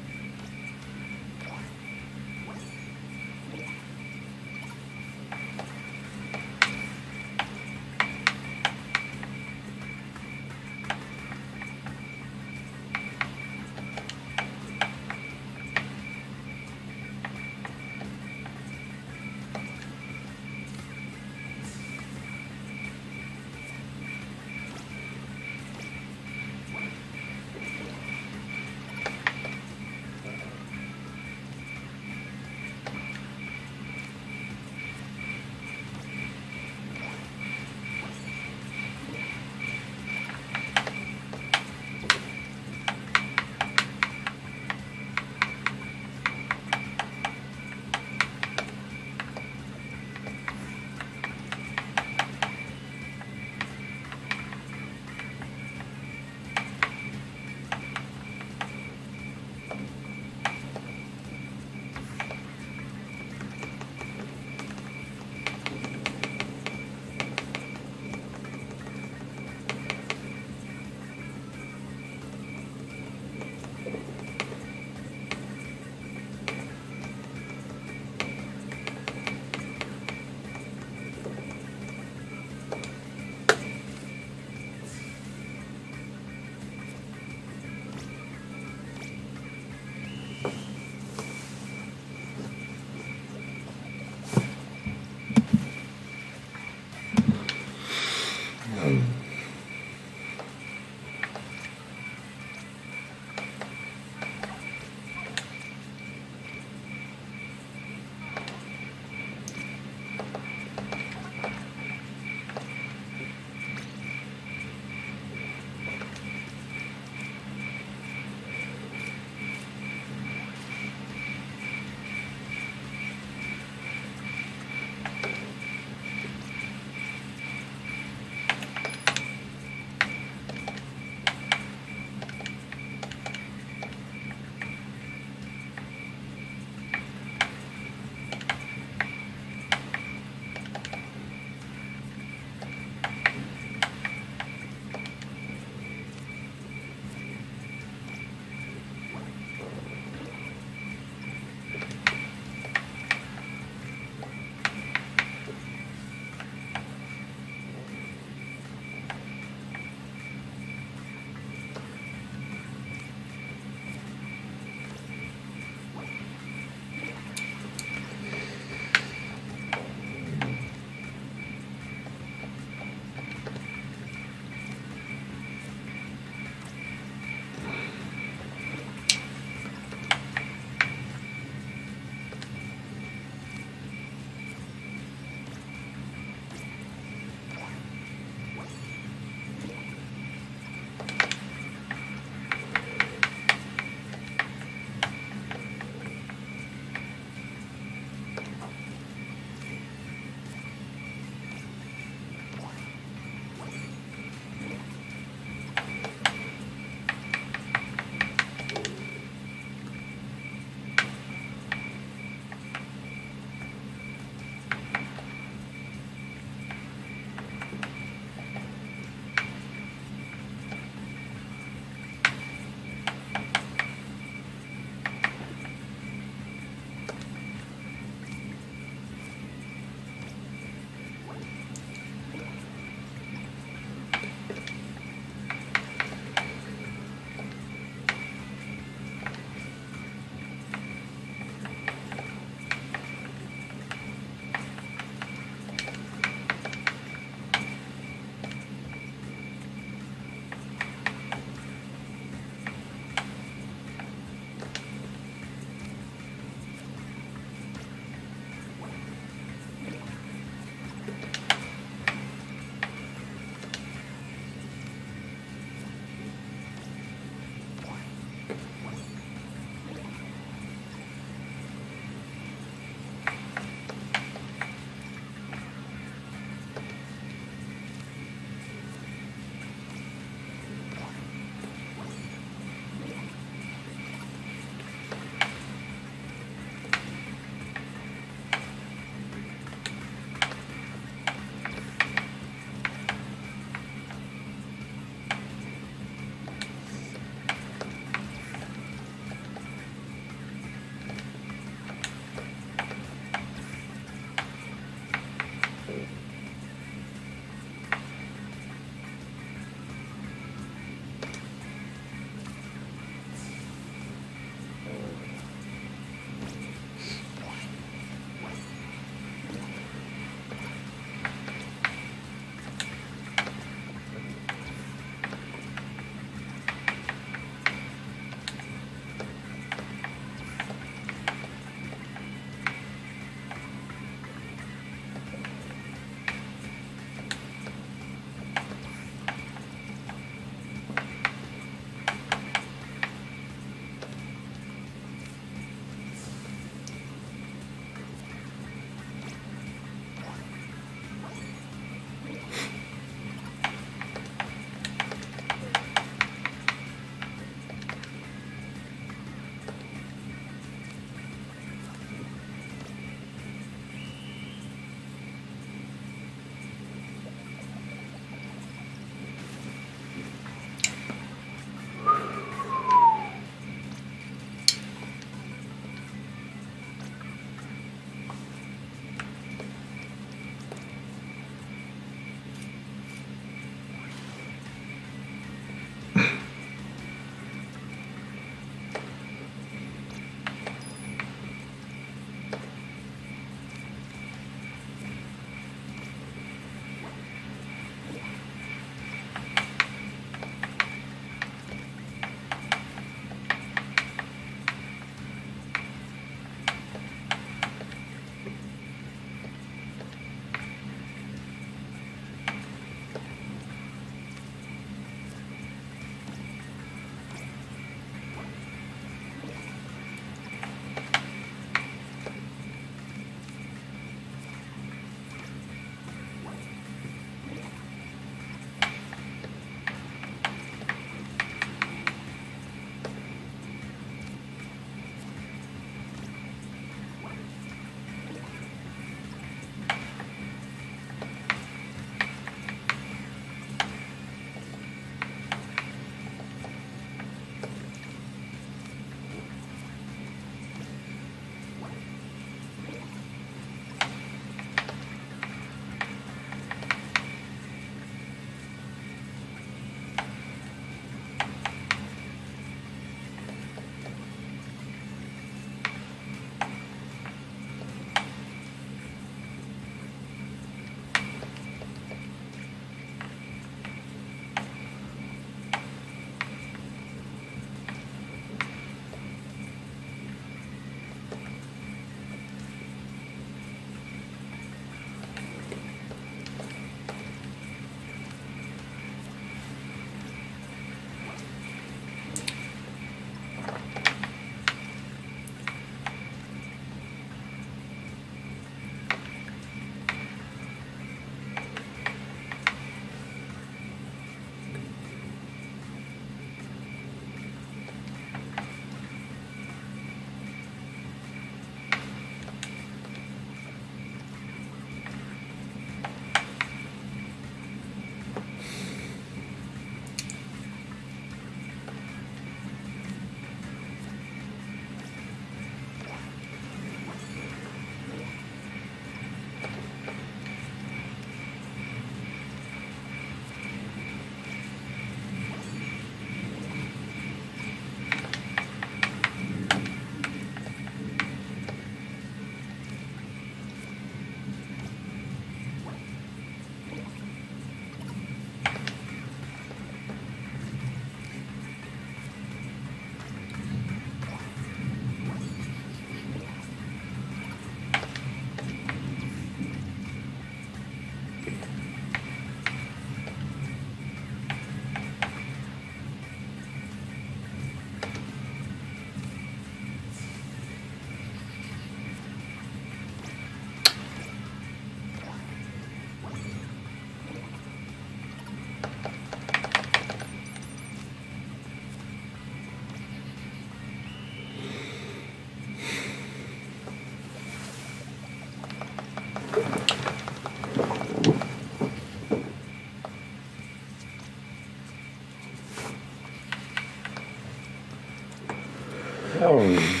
Oh.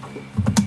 Come on.